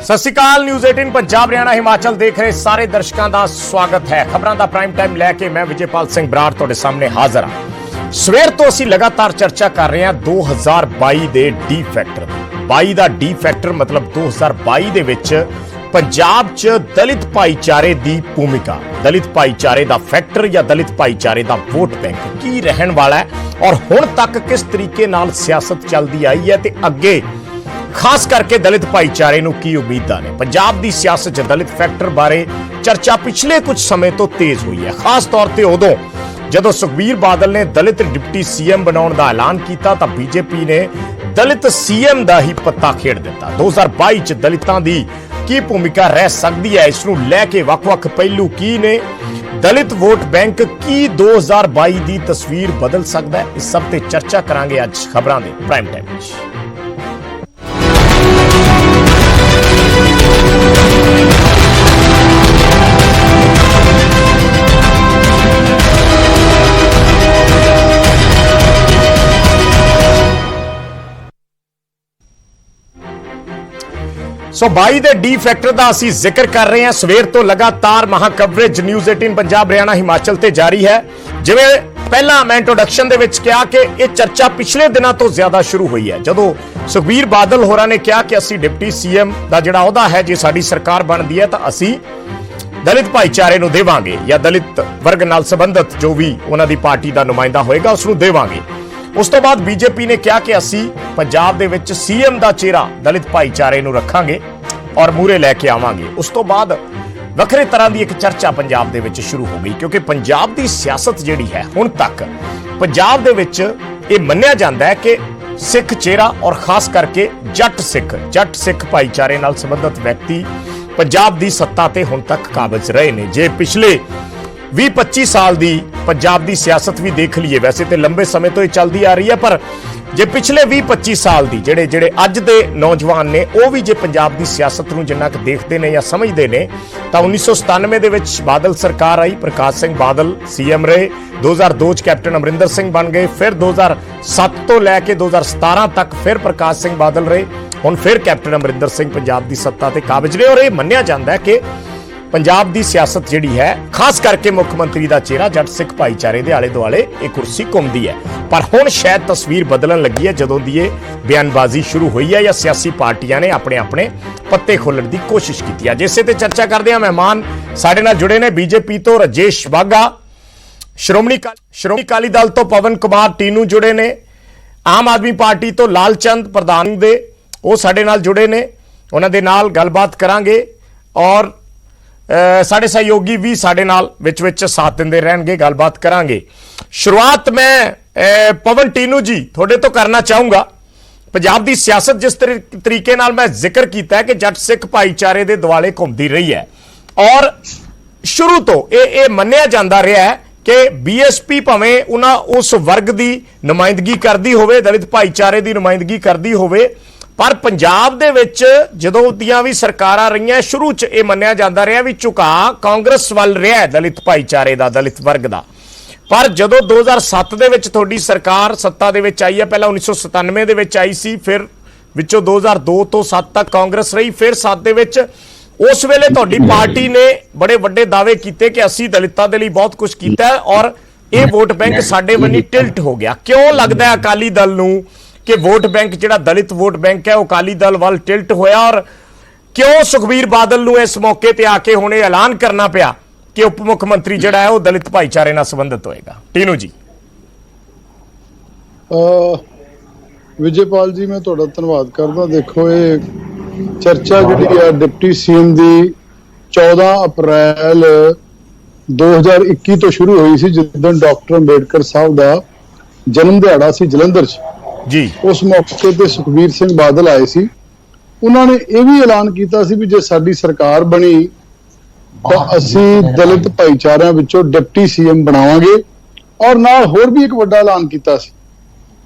ਸਤਿ ਸ਼੍ਰੀ ਅਕਾਲ। ਨਿਊਜ਼ 18 ਪੰਜਾਬ ਹਰਿਆਣਾ ਹਿਮਾਚਲ ਦੇਖ ਰਹੇ ਸਾਰੇ ਦਰਸ਼ਕਾਂ ਦਾ ਸਵਾਗਤ ਹੈ। ਖਬਰਾਂ ਦਾ ਪ੍ਰਾਈਮ ਟਾਈਮ ਲੈ ਕੇ ਮੈਂ ਵਿਜੇਪਾਲ ਸਿੰਘ ਬਰਾੜ ਤੁਹਾਡੇ ਸਾਹਮਣੇ ਹਾਜ਼ਰ ਹਾਂ। ਸਵੇਰ ਤੋਂ ਅਸੀਂ ਲਗਾਤਾਰ ਚਰਚਾ ਕਰ ਰਹੇ ਹਾਂ 2022 ਦੇ ਡੀ ਫੈਕਟਰ। 22 ਦਾ ਡੀ ਫੈਕਟਰ ਮਤਲਬ 2022 ਦੇ ਵਿੱਚ ਪੰਜਾਬ 'ਚ ਦਲਿਤ ਭਾਈਚਾਰੇ ਦੀ ਭੂਮਿਕਾ, ਦਲਿਤ ਭਾਈਚਾਰੇ ਦਾ ਫੈਕਟਰ ਜਾਂ ਦਲਿਤ ਭਾਈਚਾਰੇ ਦਾ ਵੋਟ ਬੈਂਕ ਕੀ ਰਹਿਣ ਵਾਲਾ ਹੈ ਔਰ ਹੁਣ ਤੱਕ ਕਿਸ ਤਰੀਕੇ ਨਾਲ ਸਿਆਸਤ ਚੱਲਦੀ ਆਈ ਹੈ ਤੇ ਅੱਗੇ ਖਾਸ ਕਰਕੇ ਦਲਿਤ ਭਾਈਚਾਰੇ ਨੂੰ ਕੀ ਉਮੀਦਾਂ ਨੇ। ਪੰਜਾਬ ਦੀ ਸਿਆਸਤ 'ਚ ਦਲਿਤ ਫੈਕਟਰ ਬਾਰੇ ਚਰਚਾ ਪਿਛਲੇ ਕੁਝ ਸਮੇਂ ਤੋਂ ਤੇਜ਼ ਹੋਈ ਹੈ, ਖਾਸ ਤੌਰ ਤੇ ਉਦੋਂ ਜਦੋਂ ਸੁਖਬੀਰ ਬਾਦਲ ਨੇ ਦਲਿਤ ਡਿਪਟੀ ਸੀਐਮ ਬਣਾਉਣ ਦਾ ਐਲਾਨ ਕੀਤਾ ਤਾਂ ਬੀਜੇਪੀ ਨੇ ਦਲਿਤ ਸੀਐਮ ਦਾ ਹੀ ਪੱਤਾ ਖੇਡ ਦਿੱਤਾ। 2022 'ਚ ਦਲਿਤਾਂ ਦੀ ਕੀ ਭੂਮਿਕਾ ਰਹਿ ਸਕਦੀ ਹੈ, ਇਸ ਨੂੰ ਲੈ ਕੇ ਵੱਖ-ਵੱਖ ਪਹਿਲੂ ਕੀ ਨੇ, ਦਲਿਤ ਵੋਟ ਬੈਂਕ ਕੀ 2022 ਦੀ ਤਸਵੀਰ ਬਦਲ ਸਕਦਾ ਹੈ, ਇਸ ਸਭ ਤੇ ਚਰਚਾ ਕਰਾਂਗੇ ਅੱਜ ਖਬਰਾਂ ਦੇ ਪ੍ਰਾਈਮ ਟਾਈਮ ਵਿੱਚ। ਸੋ 22 ਦੇ ਡੀ ਫੈਕਟਰ ਦਾ ਅਸੀਂ ਜ਼ਿਕਰ ਕਰ ਰਹੇ ਹਾਂ। ਸਵੇਰ ਤੋਂ ਲਗਾਤਾਰ ਮਹਾ ਕਵਰੇਜ ਨਿਊਜ਼ 18 ਪੰਜਾਬ ਹਰਿਆਣਾ ਹਿਮਾਚਲ ਤੇ ਜਾਰੀ ਹੈ। ਜਿਵੇਂ ਪਹਿਲਾਂ ਮੈਂ ਇੰਟਰੋਡਕਸ਼ਨ ਦੇ ਵਿੱਚ ਕਿਹਾ ਕਿ ਇਹ ਚਰਚਾ ਪਿਛਲੇ ਦਿਨਾਂ ਤੋਂ ਜ਼ਿਆਦਾ ਸ਼ੁਰੂ ਹੋਈ ਹੈ, ਜਦੋਂ ਸੁਖਬੀਰ ਬਾਦਲ ਹੋਰਾਂ ਨੇ ਕਿਹਾ ਕਿ ਅਸੀਂ ਡਿਪਟੀ ਸੀਐਮ ਦਾ ਜਿਹੜਾ ਅਹੁਦਾ ਹੈ ਜੇ ਸਾਡੀ ਸਰਕਾਰ ਬਣਦੀ ਹੈ ਤਾਂ ਅਸੀਂ ਦਲਿਤ ਭਾਈਚਾਰੇ ਨੂੰ ਦੇਵਾਂਗੇ ਜਾਂ ਦਲਿਤ ਵਰਗ ਨਾਲ ਸੰਬੰਧਿਤ ਜੋ ਵੀ ਉਹਨਾਂ ਦੀ ਪਾਰਟੀ ਦਾ ਨੁਮਾਇੰਦਾ ਹੋਏਗਾ ਉਸ ਨੂੰ ਦੇਵਾਂਗੇ। ਉਸ ਤੋਂ ਬਾਅਦ ਬੀਜੇਪੀ ਨੇ ਕਿਹਾ ਕਿ ਅਸੀਂ ਪੰਜਾਬ ਦੇ ਵਿੱਚ ਸੀਐਮ ਦਾ ਚਿਹਰਾ ਦਲਿਤ ਭਾਈਚਾਰੇ ਨੂੰ ਰੱਖਾਂਗੇ ਔਰ ਮੂਹਰੇ ਲੈ ਕੇ ਆਵਾਂਗੇ। ਉਸ ਤੋਂ ਬਾਅਦ ਵੱਖਰੇ ਤਰ੍ਹਾਂ ਦੀ ਇੱਕ ਚਰਚਾ ਪੰਜਾਬ ਦੇ ਵਿੱਚ ਸ਼ੁਰੂ ਹੋ ਗਈ, ਕਿਉਂਕਿ ਪੰਜਾਬ ਦੀ ਸਿਆਸਤ ਜਿਹੜੀ ਹੈ ਹੁਣ ਤੱਕ ਪੰਜਾਬ ਦੇ ਵਿੱਚ ਇਹ ਮੰਨਿਆ ਜਾਂਦਾ ਹੈ ਕਿ ਸਿੱਖ ਚਿਹਰਾ ਔਰ ਖਾਸ ਕਰਕੇ ਜੱਟ ਸਿੱਖ ਭਾਈਚਾਰੇ ਨਾਲ ਸੰਬੰਧਿਤ ਵਿਅਕਤੀ ਪੰਜਾਬ ਦੀ ਸੱਤਾ ਤੇ ਹੁਣ ਤੱਕ ਕਾਬਜ਼ ਰਹੇ ਨੇ। ਜੇ ਪਿਛਲੇ 20-25 ਸਾਲ ਦੀ ਪੰਜਾਬ ਦੀ ਸਿਆਸਤ ਵੀ ਦੇਖ ਲਈਏ, ਵੈਸੇ ਤੇ ਲੰਬੇ ਸਮੇਂ ਤੋਂ ਇਹ ਚੱਲਦੀ ਆ ਰਹੀ ਹੈ, ਪਰ ਜੇ ਪਿਛਲੇ 20-25 ਸਾਲ ਦੀ ਜਿਹੜੇ ਅੱਜ ਦੇ ਨੌਜਵਾਨ ਨੇ ਉਹ ਵੀ ਜੇ ਪੰਜਾਬ ਦੀ ਸਿਆਸਤ ਨੂੰ ਜਿੰਨਾ ਕੁ ਦੇਖਦੇ ਨੇ ਜਾਂ ਸਮਝਦੇ ਨੇ ਤਾਂ 1997 ਦੇ ਵਿੱਚ ਬਾਦਲ ਸਰਕਾਰ ਆਈ, ਪ੍ਰਕਾਸ਼ ਸਿੰਘ ਬਾਦਲ ਸੀਐਮ ਰਹੇ, 2002 ਚ ਕੈਪਟਨ ਅਮਰਿੰਦਰ ਸਿੰਘ ਬਣ ਗਏ, ਫਿਰ 2007 ਤੋਂ ਲੈ ਕੇ 2017 ਤੱਕ ਫਿਰ ਪ੍ਰਕਾਸ਼ ਸਿੰਘ ਬਾਦਲ ਰਹੇ, ਹੁਣ ਫਿਰ ਕੈਪਟਨ ਅਮਰਿੰਦਰ ਸਿੰਘ ਪੰਜਾਬ ਦੀ ਸੱਤਾ ਤੇ ਕਾਬਜ਼ ਨੇ। ਔਰ ਇਹ ਮੰਨਿਆ ਜਾਂਦਾ ਹੈ ਕਿ ਪੰਜਾਬ ਦੀ ਸਿਆਸਤ ਜਿਹੜੀ ਹੈ ਖਾਸ ਕਰਕੇ ਮੁੱਖ ਮੰਤਰੀ ਦਾ ਚਿਹਰਾ ਜੱਟ ਸਿੱਖ ਭਾਈਚਾਰੇ ਦੇ ਆਲੇ ਦੁਆਲੇ ਇਹ ਕੁਰਸੀ ਘੁੰਮਦੀ ਹੈ। ਪਰ ਹੁਣ ਸ਼ਾਇਦ ਤਸਵੀਰ ਬਦਲਣ ਲੱਗੀ ਹੈ ਜਦੋਂ ਦੀ ਇਹ ਬਿਆਨਬਾਜ਼ੀ ਸ਼ੁਰੂ ਹੋਈ ਹੈ ਜਾਂ ਸਿਆਸੀ ਪਾਰਟੀਆਂ ਨੇ ਆਪਣੇ ਪੱਤੇ ਖੋਲਣ ਦੀ ਕੋਸ਼ਿਸ਼ ਕੀਤੀ ਹੈ। ਜਿਸੇ ਤੇ ਚਰਚਾ ਕਰਦੇ ਹਾਂ, ਮਹਿਮਾਨ ਸਾਡੇ ਨਾਲ ਜੁੜੇ ਨੇ ਬੀਜੇਪੀ ਤੋਂ ਰਾਜੇਸ਼ ਬਾਘਾ, ਸ਼੍ਰੋਮਣੀ ਅਕਾਲੀ ਦਲ ਤੋਂ ਪਵਨ ਕੁਮਾਰ ਟੀਨੂ ਜੁੜੇ ਨੇ, ਆਮ ਆਦਮੀ ਪਾਰਟੀ ਤੋਂ ਲਾਲਚੰਦ ਪ੍ਰਧਾਨ ਦੇ ਉਹ ਸਾਡੇ ਨਾਲ ਜੁੜੇ ਨੇ, ਉਹਨਾਂ ਦੇ ਨਾਲ ਗੱਲਬਾਤ ਕਰਾਂਗੇ ਔਰ ਸਾਡੇ ਸਹਿਯੋਗੀ ਵੀ ਸਾਡੇ ਨਾਲ ਵਿੱਚ ਸਾਥ ਦਿੰਦੇ ਰਹਿਣਗੇ, ਗੱਲਬਾਤ ਕਰਾਂਗੇ। ਸ਼ੁਰੂਆਤ ਮੈਂ ਪਵਨ ਟੀਨੂ ਜੀ ਤੁਹਾਡੇ ਤੋਂ ਕਰਨਾ ਚਾਹੂੰਗਾ। ਪੰਜਾਬ ਦੀ ਸਿਆਸਤ ਜਿਸ ਤਰੀਕੇ ਨਾਲ ਮੈਂ ਜ਼ਿਕਰ ਕੀਤਾ ਕਿ ਜੱਟ ਸਿੱਖ ਭਾਈਚਾਰੇ ਦੇ ਦੁਆਲੇ ਘੁੰਮਦੀ ਰਹੀ ਹੈ ਔਰ ਸ਼ੁਰੂ ਤੋਂ ਇਹ ਮੰਨਿਆ ਜਾਂਦਾ ਰਿਹਾ ਹੈ ਕਿ ਬੀਐਸਪੀ ਭਾਵੇਂ ਉਹਨਾਂ ਉਸ ਵਰਗ ਦੀ ਨੁਮਾਇੰਦਗੀ ਕਰਦੀ ਹੋਵੇ, ਦਲਿਤ ਭਾਈਚਾਰੇ ਦੀ ਨੁਮਾਇੰਦਗੀ ਕਰਦੀ ਹੋਵੇ, ਪਰ ਪੰਜਾਬ ਦੇ ਵਿੱਚ ਜਦੋਂ ਦੀਆਂ ਵੀ ਸਰਕਾਰਾਂ ਰਹੀਆਂ ਸ਼ੁਰੂ 'ਚ ਇਹ ਮੰਨਿਆ ਜਾਂਦਾ ਰਿਹਾ ਵੀ ਝੁਕਾਅ ਕਾਂਗਰਸ ਵੱਲ ਰਿਹਾ ਦਲਿਤ ਭਾਈਚਾਰੇ ਦਾ, ਦਲਿਤ ਵਰਗ ਦਾ। ਪਰ ਜਦੋਂ 2007 ਦੇ ਵਿੱਚ ਤੁਹਾਡੀ ਸਰਕਾਰ ਸੱਤਾ ਦੇ ਵਿੱਚ ਆਈ ਹੈ, ਪਹਿਲਾਂ 1997 ਦੇ ਵਿੱਚ ਆਈ ਸੀ, ਫਿਰ ਵਿੱਚੋਂ 2002 ਤੋਂ 7 ਤੱਕ ਕਾਂਗਰਸ ਰਹੀ, ਫਿਰ 7 ਦੇ ਵਿੱਚ ਉਸ ਵੇਲੇ ਤੁਹਾਡੀ ਪਾਰਟੀ ਨੇ ਬੜੇ ਵੱਡੇ ਦਾਅਵੇ ਕੀਤੇ ਕਿ ਅਸੀਂ ਦਲਿਤਾਂ ਦੇ ਲਈ ਬਹੁਤ ਕੁਝ ਕੀਤਾ ਔਰ ਇਹ ਵੋਟ ਬੈਂਕ ਸਾਡੇ ਵੱਲ ਟਿਲਟ ਹੋ ਗਿਆ। ਕਿਉਂ ਲੱਗਦਾ ਅਕਾਲੀ ਦਲ ਨੂੰ ਕਿ ਵੋਟ ਬੈਂਕ ਜਿਹੜਾ ਦਲਿਤ ਵੋਟ ਬੈਂਕ ਹੈ ਉਹ ਅਕਾਲੀ ਦਲ ਵੱਲ ਟਿਲਟ ਹੋਇਆ ਔਰ ਕਿਉਂ ਸੁਖਬੀਰ ਬਾਦਲ ਨੂੰ ਇਸ ਮੌਕੇ ਤੇ ਆ ਕੇ ਹੁਣ ਇਹ ਐਲਾਨ ਕਰਨਾ ਪਿਆ ਕਿ ਉਪ ਮੁੱਖ ਮੰਤਰੀ ਜਿਹੜਾ ਹੈ ਉਹ ਦਲਿਤ ਭਾਈਚਾਰੇ ਨਾਲ ਸੰਬੰਧਿਤ ਹੋਏਗਾ? ਟੀਨੂ ਜੀ। ਵਿਜੇਪਾਲ ਜੀ, ਮੈਂ ਤੁਹਾਡਾ ਧੰਨਵਾਦ ਕਰਦਾ। ਦੇਖੋ, ਇਹ ਚਰਚਾ ਜਿਹੜੀ ਹੈ ਡਿਪਟੀ ਸੀਐਮ ਦੀ 14 ਅਪ੍ਰੈਲ 2021 ਤੋਂ ਸ਼ੁਰੂ ਹੋਈ ਸੀ, ਜਿੱਦਣ ਡਾਕਟਰ ਅੰਬੇਡਕਰ ਸਾਹਿਬ ਦਾ ਜਨਮ ਦਿਹਾੜਾ ਸੀ ਜਲੰਧਰ 'ਚ ਜੀ। ਉਸ ਮੌਕੇ ਤੇ ਸੁਖਬੀਰ ਸਿੰਘ ਬਾਦਲ ਆਏ ਸੀ। ਉਹਨਾਂ ਨੇ ਇਹ ਵੀ ਐਲਾਨ ਕੀਤਾ ਸੀ ਵੀ ਜੇ ਸਾਡੀ ਸਰਕਾਰ ਬਣੀ ਤਾਂ ਅਸੀਂ ਦਲਿਤ ਭਾਈਚਾਰਿਆਂ ਵਿੱਚੋਂ ਡਿਪਟੀ ਸੀਐਮ ਬਣਾਵਾਂਗੇ ਔਰ ਨਾਲ ਹੋਰ ਵੀ ਇੱਕ ਵੱਡਾ ਐਲਾਨ ਕੀਤਾ ਸੀ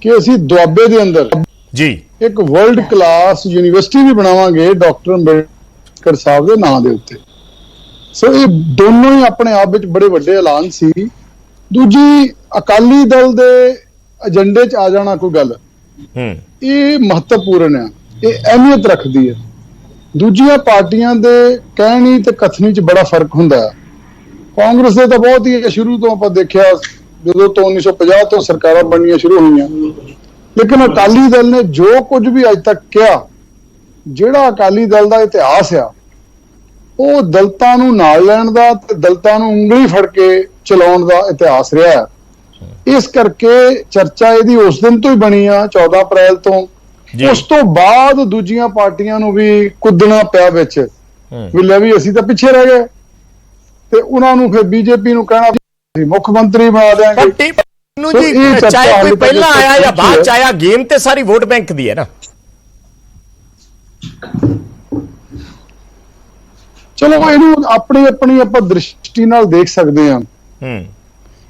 ਕਿ ਅਸੀਂ ਦੁਆਬੇ ਦੇ ਅੰਦਰ ਜੀ ਇੱਕ ਵਰਲਡ ਕਲਾਸ ਯੂਨੀਵਰਸਿਟੀ ਵੀ ਬਣਾਵਾਂਗੇ ਡਾਕਟਰ ਅੰਬੇਡਕਰ ਸਾਹਿਬ ਦੇ ਨਾਂ ਦੇ ਉੱਤੇ। ਸੋ ਇਹ ਦੋਨੋਂ ਹੀ ਆਪਣੇ ਆਪ ਵਿੱਚ ਬੜੇ ਵੱਡੇ ਐਲਾਨ ਸੀ। ਦੂਜੀ, ਅਕਾਲੀ ਦਲ ਦੇ ਏਜੰਡੇ 'ਚ ਆ ਜਾਣਾ ਕੋਈ ਗੱਲ ਇਹ ਮਹੱਤਵਪੂਰਨ ਹੈ, ਇਹ ਅਹਿਮੀਅਤ ਰੱਖਦੀ ਹੈ। ਦੂਜੀਆਂ ਪਾਰਟੀਆਂ ਦੇ ਕਹਿਣੀ ਤੇ ਕਥਨੀ 'ਚ ਬੜਾ ਫਰਕ ਹੁੰਦਾ ਹੈ। ਕਾਂਗਰਸ ਦੇ ਤਾਂ ਬਹੁਤ ਹੀ ਸ਼ੁਰੂ ਤੋਂ ਆਪਾਂ ਦੇਖਿਆ, ਜਦੋਂ ਤੋਂ 1950 ਤੋਂ ਸਰਕਾਰਾਂ ਬਣਨੀਆਂ ਸ਼ੁਰੂ ਹੋਈਆਂ, ਲੇਕਿਨ ਅਕਾਲੀ ਦਲ ਨੇ ਜੋ ਕੁਝ ਵੀ ਅੱਜ ਤੱਕ ਕਿਹਾ, ਜਿਹੜਾ ਅਕਾਲੀ ਦਲ ਦਾ ਇਤਿਹਾਸ ਆ, ਉਹ ਦਲਿਤਾਂ ਨੂੰ ਨਾਲ ਲੈਣ ਦਾ ਤੇ ਦਲਿਤਾਂ ਨੂੰ ਉਂਗਲੀ ਫੜ ਕੇ ਚਲਾਉਣ ਦਾ ਇਤਿਹਾਸ ਰਿਹਾ ਹੈ। ਇਸ ਕਰਕੇ ਚਰਚਾ ਇਹਦੀ ਉਸ ਦਿਨ ਤੋਂ ਹੀ ਬਣੀ ਆ, 14 ਅਪ੍ਰੈਲ ਤੋਂ। ਉਸ ਤੋਂ ਬਾਅਦ ਦੂਜੀਆਂ ਪਾਰਟੀਆਂ ਨੂੰ ਵੀ ਕੁੱਦਣਾ ਪਿਆ ਵਿੱਚ, ਵੀ ਲੈ ਵੀ ਅਸੀਂ ਤਾਂ ਪਿੱਛੇ ਰਹਿ ਗਏ, ਤੇ ਉਹਨਾਂ ਨੂੰ ਫਿਰ ਬੀਜੇਪੀ ਨੂੰ ਕਹਿਣਾ ਸੀ ਮੁੱਖ ਮੰਤਰੀ ਬਣਾ ਦੇਾਂਗੇ। ਚਾਹੇ ਕੋਈ ਪਹਿਲਾਂ ਆਇਆ ਜਾਂ ਬਾਅਦ ਚ ਆਇਆ, ਗੇਮ ਤੇ ਸਾਰੀ ਵੋਟ ਬੈਂਕ ਦੀ ਹੈ ਨਾ। ਚਲੋ ਇਹਨੂੰ ਆਪਣੀ ਆਪਣੀ ਆਪਾਂ ਦ੍ਰਿਸ਼ਟੀ ਨਾਲ ਦੇਖ ਸਕਦੇ ਹਾਂ।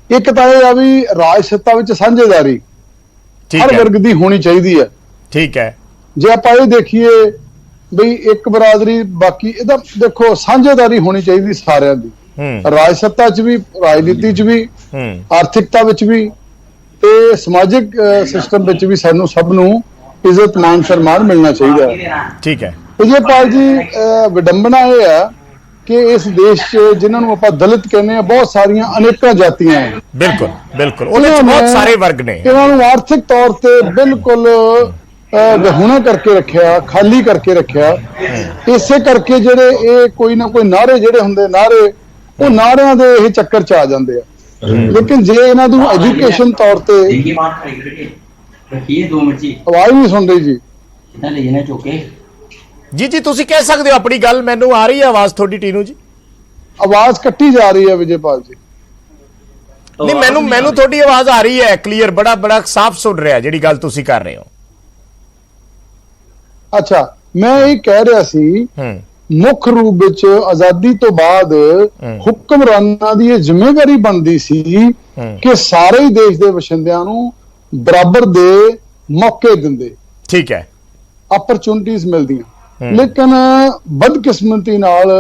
ਇੱਕ ਤਾਂ ਇਹ ਆ ਵੀ ਰਾਜ ਸੱਤਾ ਵਿੱਚ ਸਾਂਝੇਦਾਰੀ ਹਰ ਵਰਗ ਦੀ ਹੋਣੀ ਚਾਹੀਦੀ ਹੈ। ਠੀਕ ਹੈ। ਜੇ ਆਪਾਂ ਇਹ ਦੇਖੀਏ ਬਈ ਇੱਕ ਬਰਾਦਰੀ, ਬਾਕੀ ਇਹਦਾ ਦੇਖੋ ਸਾਂਝੇਦਾਰੀ ਹੋਣੀ ਚਾਹੀਦੀ ਸਾਰਿਆਂ ਦੀ, ਰਾਜ ਸੱਤਾ 'ਚ ਵੀ, ਰਾਜਨੀਤੀ 'ਚ ਵੀ, ਆਰਥਿਕਤਾ ਵਿੱਚ ਵੀ, ਤੇ ਸਮਾਜਿਕ ਸਿਸਟਮ ਵਿੱਚ ਵੀ ਸਾਨੂੰ ਸਭ ਨੂੰ ਇੱਜ਼ਤ ਮਾਨ ਸਨਮਾਨ ਮਿਲਣਾ ਚਾਹੀਦਾ ਹੈ। ਠੀਕ ਹੈ। ਵਿਜੇਪਾਲ ਜੀ, ਵਿਡੰਬਨਾ ਇਹ ਹੈ ਕਿ ਇਸ ਦੇਸ਼ 'ਚ ਜਿਨ੍ਹਾਂ ਨੂੰ ਆਪਾਂ ਦਲਿਤ ਕਹਿੰਦੇ ਆ, ਬਹੁਤ ਸਾਰੀਆਂ ਅਨੇਕਾਂ ਜਾਤੀਆਂ ਹੈ। ਬਿਲਕੁਲ ਬਿਲਕੁਲ, ਉਹਦੇ 'ਚ ਬਹੁਤ ਸਾਰੇ ਵਰਗ ਨੇ। ਇਹਨਾਂ ਨੂੰ ਆਰਥਿਕ ਤੌਰ ਤੇ ਬਿਲਕੁਲ ਵਿਹੂਣਾ ਕਰਕੇ ਰੱਖਿਆ, ਖਾਲੀ ਕਰਕੇ ਰੱਖਿਆ। ਇਸੇ ਕਰਕੇ ਜਿਹੜੇ ਇਹ ਕੋਈ ਨਾ ਕੋਈ ਨਾਅਰੇ ਜਿਹੜੇ ਹੁੰਦੇ, ਨਾਅਰੇ ਉਹ ਨਾਅਰਿਆਂ ਦੇ ਇਹ ਚੱਕਰ 'ਚ ਆ ਜਾਂਦੇ ਆ। ਲੇਕਿਨ ਜੇ ਇਹਨਾਂ ਨੂੰ ਐਜੂਕੇਸ਼ਨ ਤੌਰ ਤੇ ਆਵਾਜ਼ ਨਹੀਂ ਸੁਣ ਰਹੀ ਜੀ। ਜੀ ਜੀ ਤੁਸੀਂ ਕਹਿ ਸਕਦੇ ਹੋ ਆਪਣੀ ਗੱਲ, ਮੈਨੂੰ ਆ ਰਹੀ ਹੈ ਆਵਾਜ਼ ਤੁਹਾਡੀ ਟੀਨੂ ਜੀ। ਆਵਾਜ਼ ਕੱਟੀ ਜਾ ਰਹੀ ਹੈ ਵਿਜੇਪਾਲ ਜੀ। ਨਹੀਂ, ਮੈਨੂੰ ਤੁਹਾਡੀ ਆਵਾਜ਼ ਆ ਰਹੀ ਹੈ ਕਲੀਅਰ, ਬੜਾ ਸਾਫ਼ ਸੁਣ ਰਿਹਾ ਜਿਹੜੀ ਗੱਲ ਤੁਸੀਂ ਕਰ ਰਹੇ ਹੋ। ਅੱਛਾ, ਮੈਂ ਇਹ ਕਹਿ ਰਿਹਾ ਸੀ ਮੁੱਖ ਰੂਪ ਵਿੱਚ ਆਜ਼ਾਦੀ ਤੋਂ ਬਾਅਦ ਹੁਕਮਰਾਨਾਂ ਦੀ ਇਹ ਜ਼ਿੰਮੇਵਾਰੀ ਬਣਦੀ ਸੀ ਕਿ ਸਾਰੇ ਹੀ ਦੇਸ਼ ਦੇ ਵਸਿੰਦਿਆਂ ਨੂੰ ਬਰਾਬਰ ਦੇ ਮੌਕੇ ਦਿੰਦੇ। ਠੀਕ ਹੈ। ਅਪਰਚੁਨਿਟੀਜ਼ ਮਿਲਦੀਆਂ। ਲੇਕਿਨ ਬਦਕਿਸਮਤੀ ਨਾਲ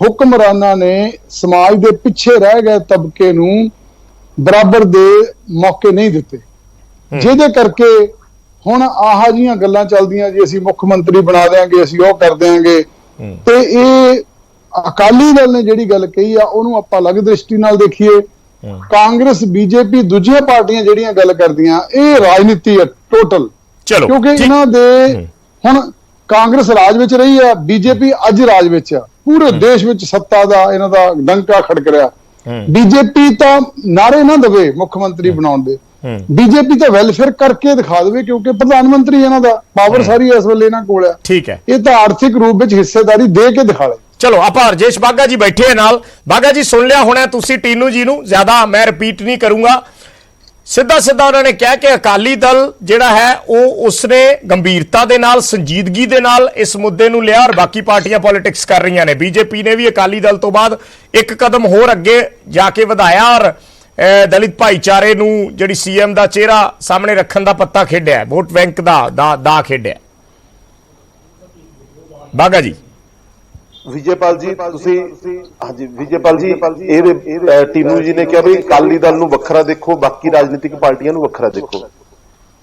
ਹੁਕਮਰਾਨਾਂ ਨੇ ਸਮਾਜ ਦੇ ਪਿੱਛੇ ਰਹਿ ਗਏ ਤਬਕੇ ਨੂੰ ਬਰਾਬਰ ਦੇ ਮੌਕੇ ਨਹੀਂ ਦਿੱਤੇ, ਜਿਹਦੇ ਕਰਕੇ ਹੁਣ ਆਹ ਜੀਆਂ ਗੱਲਾਂ ਚੱਲਦੀਆਂ ਜੀ, ਅਸੀਂ ਮੁੱਖ ਮੰਤਰੀ ਬਣਾ ਦਿਆਂਗੇ, ਅਸੀਂ ਉਹ ਕਰ ਦਿਆਂਗੇ। ਤੇ ਇਹ ਅਕਾਲੀ ਦਲ ਨੇ ਜਿਹੜੀ ਗੱਲ ਕਹੀ ਆ, ਉਹਨੂੰ ਆਪਾਂ ਅਲੱਗ ਦ੍ਰਿਸ਼ਟੀ ਨਾਲ ਦੇਖੀਏ। ਕਾਂਗਰਸ, ਬੀਜੇਪੀ, ਦੂਜੀਆਂ ਪਾਰਟੀਆਂ ਜਿਹੜੀਆਂ ਗੱਲ ਕਰਦੀਆਂ, ਇਹ ਰਾਜਨੀਤੀ ਹੈ ਟੋਟਲ। ਕਿਉਂਕਿ ਇਹਨਾਂ ਦੇ ਹੁਣ ਕਾਂਗਰਸ ਰਾਜ ਵਿੱਚ ਰਹੀ ਹੈ, ਬੀਜੇਪੀ ਅੱਜ ਰਾਜ ਵਿੱਚ ਆ, ਪੂਰੇ ਦੇਸ਼ ਵਿੱਚ ਸੱਤਾ ਦਾ ਇਹਨਾਂ ਦਾ ਡੰਕਾ ਖੜਕ ਰਿਹਾ। ਬੀਜੇਪੀ ਤਾਂ ਨਾਰੇ ਨਾ ਦੇਵੇ ਮੁੱਖ ਮੰਤਰੀ ਬਣਾਉਣ ਦੇ, ਬੀਜੇਪੀ ਤਾਂ ਵੈਲਫੇਅਰ ਕਰਕੇ ਦਿਖਾ ਦੇਵੇ, ਕਿਉਂਕਿ ਪ੍ਰਧਾਨ ਮੰਤਰੀ ਇਹਨਾਂ ਦਾ ਪਾਵਰ ਸਾਰੀ ਇਸ ਵੇਲੇ ਇਹਨਾਂ ਕੋਲ ਆ। ਠੀਕ ਹੈ। ਇਹ ਤਾਂ ਆਰਥਿਕ ਰੂਪ ਵਿੱਚ ਹਿੱਸੇਦਾਰੀ ਦੇ ਕੇ ਦਿਖਾ ਲੈ। ਚਲੋ ਆਪਾਂ ਰਜੇਸ਼ ਬਾਗਾ ਜੀ ਬੈਠੇ ਨਾਲ। ਬਾਗਾ ਜੀ ਸੁਣ ਲਿਆ ਹੋਣਾ ਤੁਸੀਂ ਟੀਨੂ ਜੀ ਨੂੰ, ਜ਼ਿਆਦਾ ਮੈਂ ਰਿਪੀਟ ਨਹੀਂ ਕਰੂੰਗਾ। ਸਿੱਧਾ ਉਹਨਾਂ ਨੇ ਕਿਹਾ ਕਿ ਅਕਾਲੀ ਦਲ ਜਿਹੜਾ ਹੈ ਉਹ ਉਸਨੇ ਗੰਭੀਰਤਾ ਦੇ ਨਾਲ, ਸੰਜੀਦਗੀ ਦੇ ਨਾਲ ਇਸ ਮੁੱਦੇ ਨੂੰ ਲਿਆ, ਔਰ ਬਾਕੀ ਪਾਰਟੀਆਂ ਪੋਲਿਟਿਕਸ ਕਰ ਰਹੀਆਂ ਨੇ। ਬੀਜੇਪੀ ਨੇ ਵੀ ਅਕਾਲੀ ਦਲ ਤੋਂ ਬਾਅਦ ਇੱਕ ਕਦਮ ਹੋਰ ਅੱਗੇ ਜਾ ਕੇ ਵਧਾਇਆ, ਔਰ ਦਲਿਤ ਭਾਈਚਾਰੇ ਨੂੰ ਜਿਹੜੀ ਸੀਐਮ ਦਾ ਚਿਹਰਾ ਸਾਹਮਣੇ ਰੱਖਣ ਦਾ ਪੱਤਾ ਖੇਡਿਆ, ਵੋਟ ਬੈਂਕ ਦਾ ਖੇਡਿਆ। ਬਾਗਾ ਜੀ। ਵਿਜੇਪਾਲ ਜੀ ਤੁਸੀਂ, ਹਾਂਜੀ ਵਿਜੇਪਾਲ ਜੀ, ਇਹ ਟੀਨੂ ਜੀ ਨੇ ਕਿਹਾ ਵੀ ਅਕਾਲੀ ਦਲ ਨੂੰ ਵੱਖਰਾ ਦੇਖੋ, ਬਾਕੀ ਰਾਜਨੀਤਿਕ ਪਾਰਟੀਆਂ ਨੂੰ ਵੱਖਰਾ ਦੇਖੋ।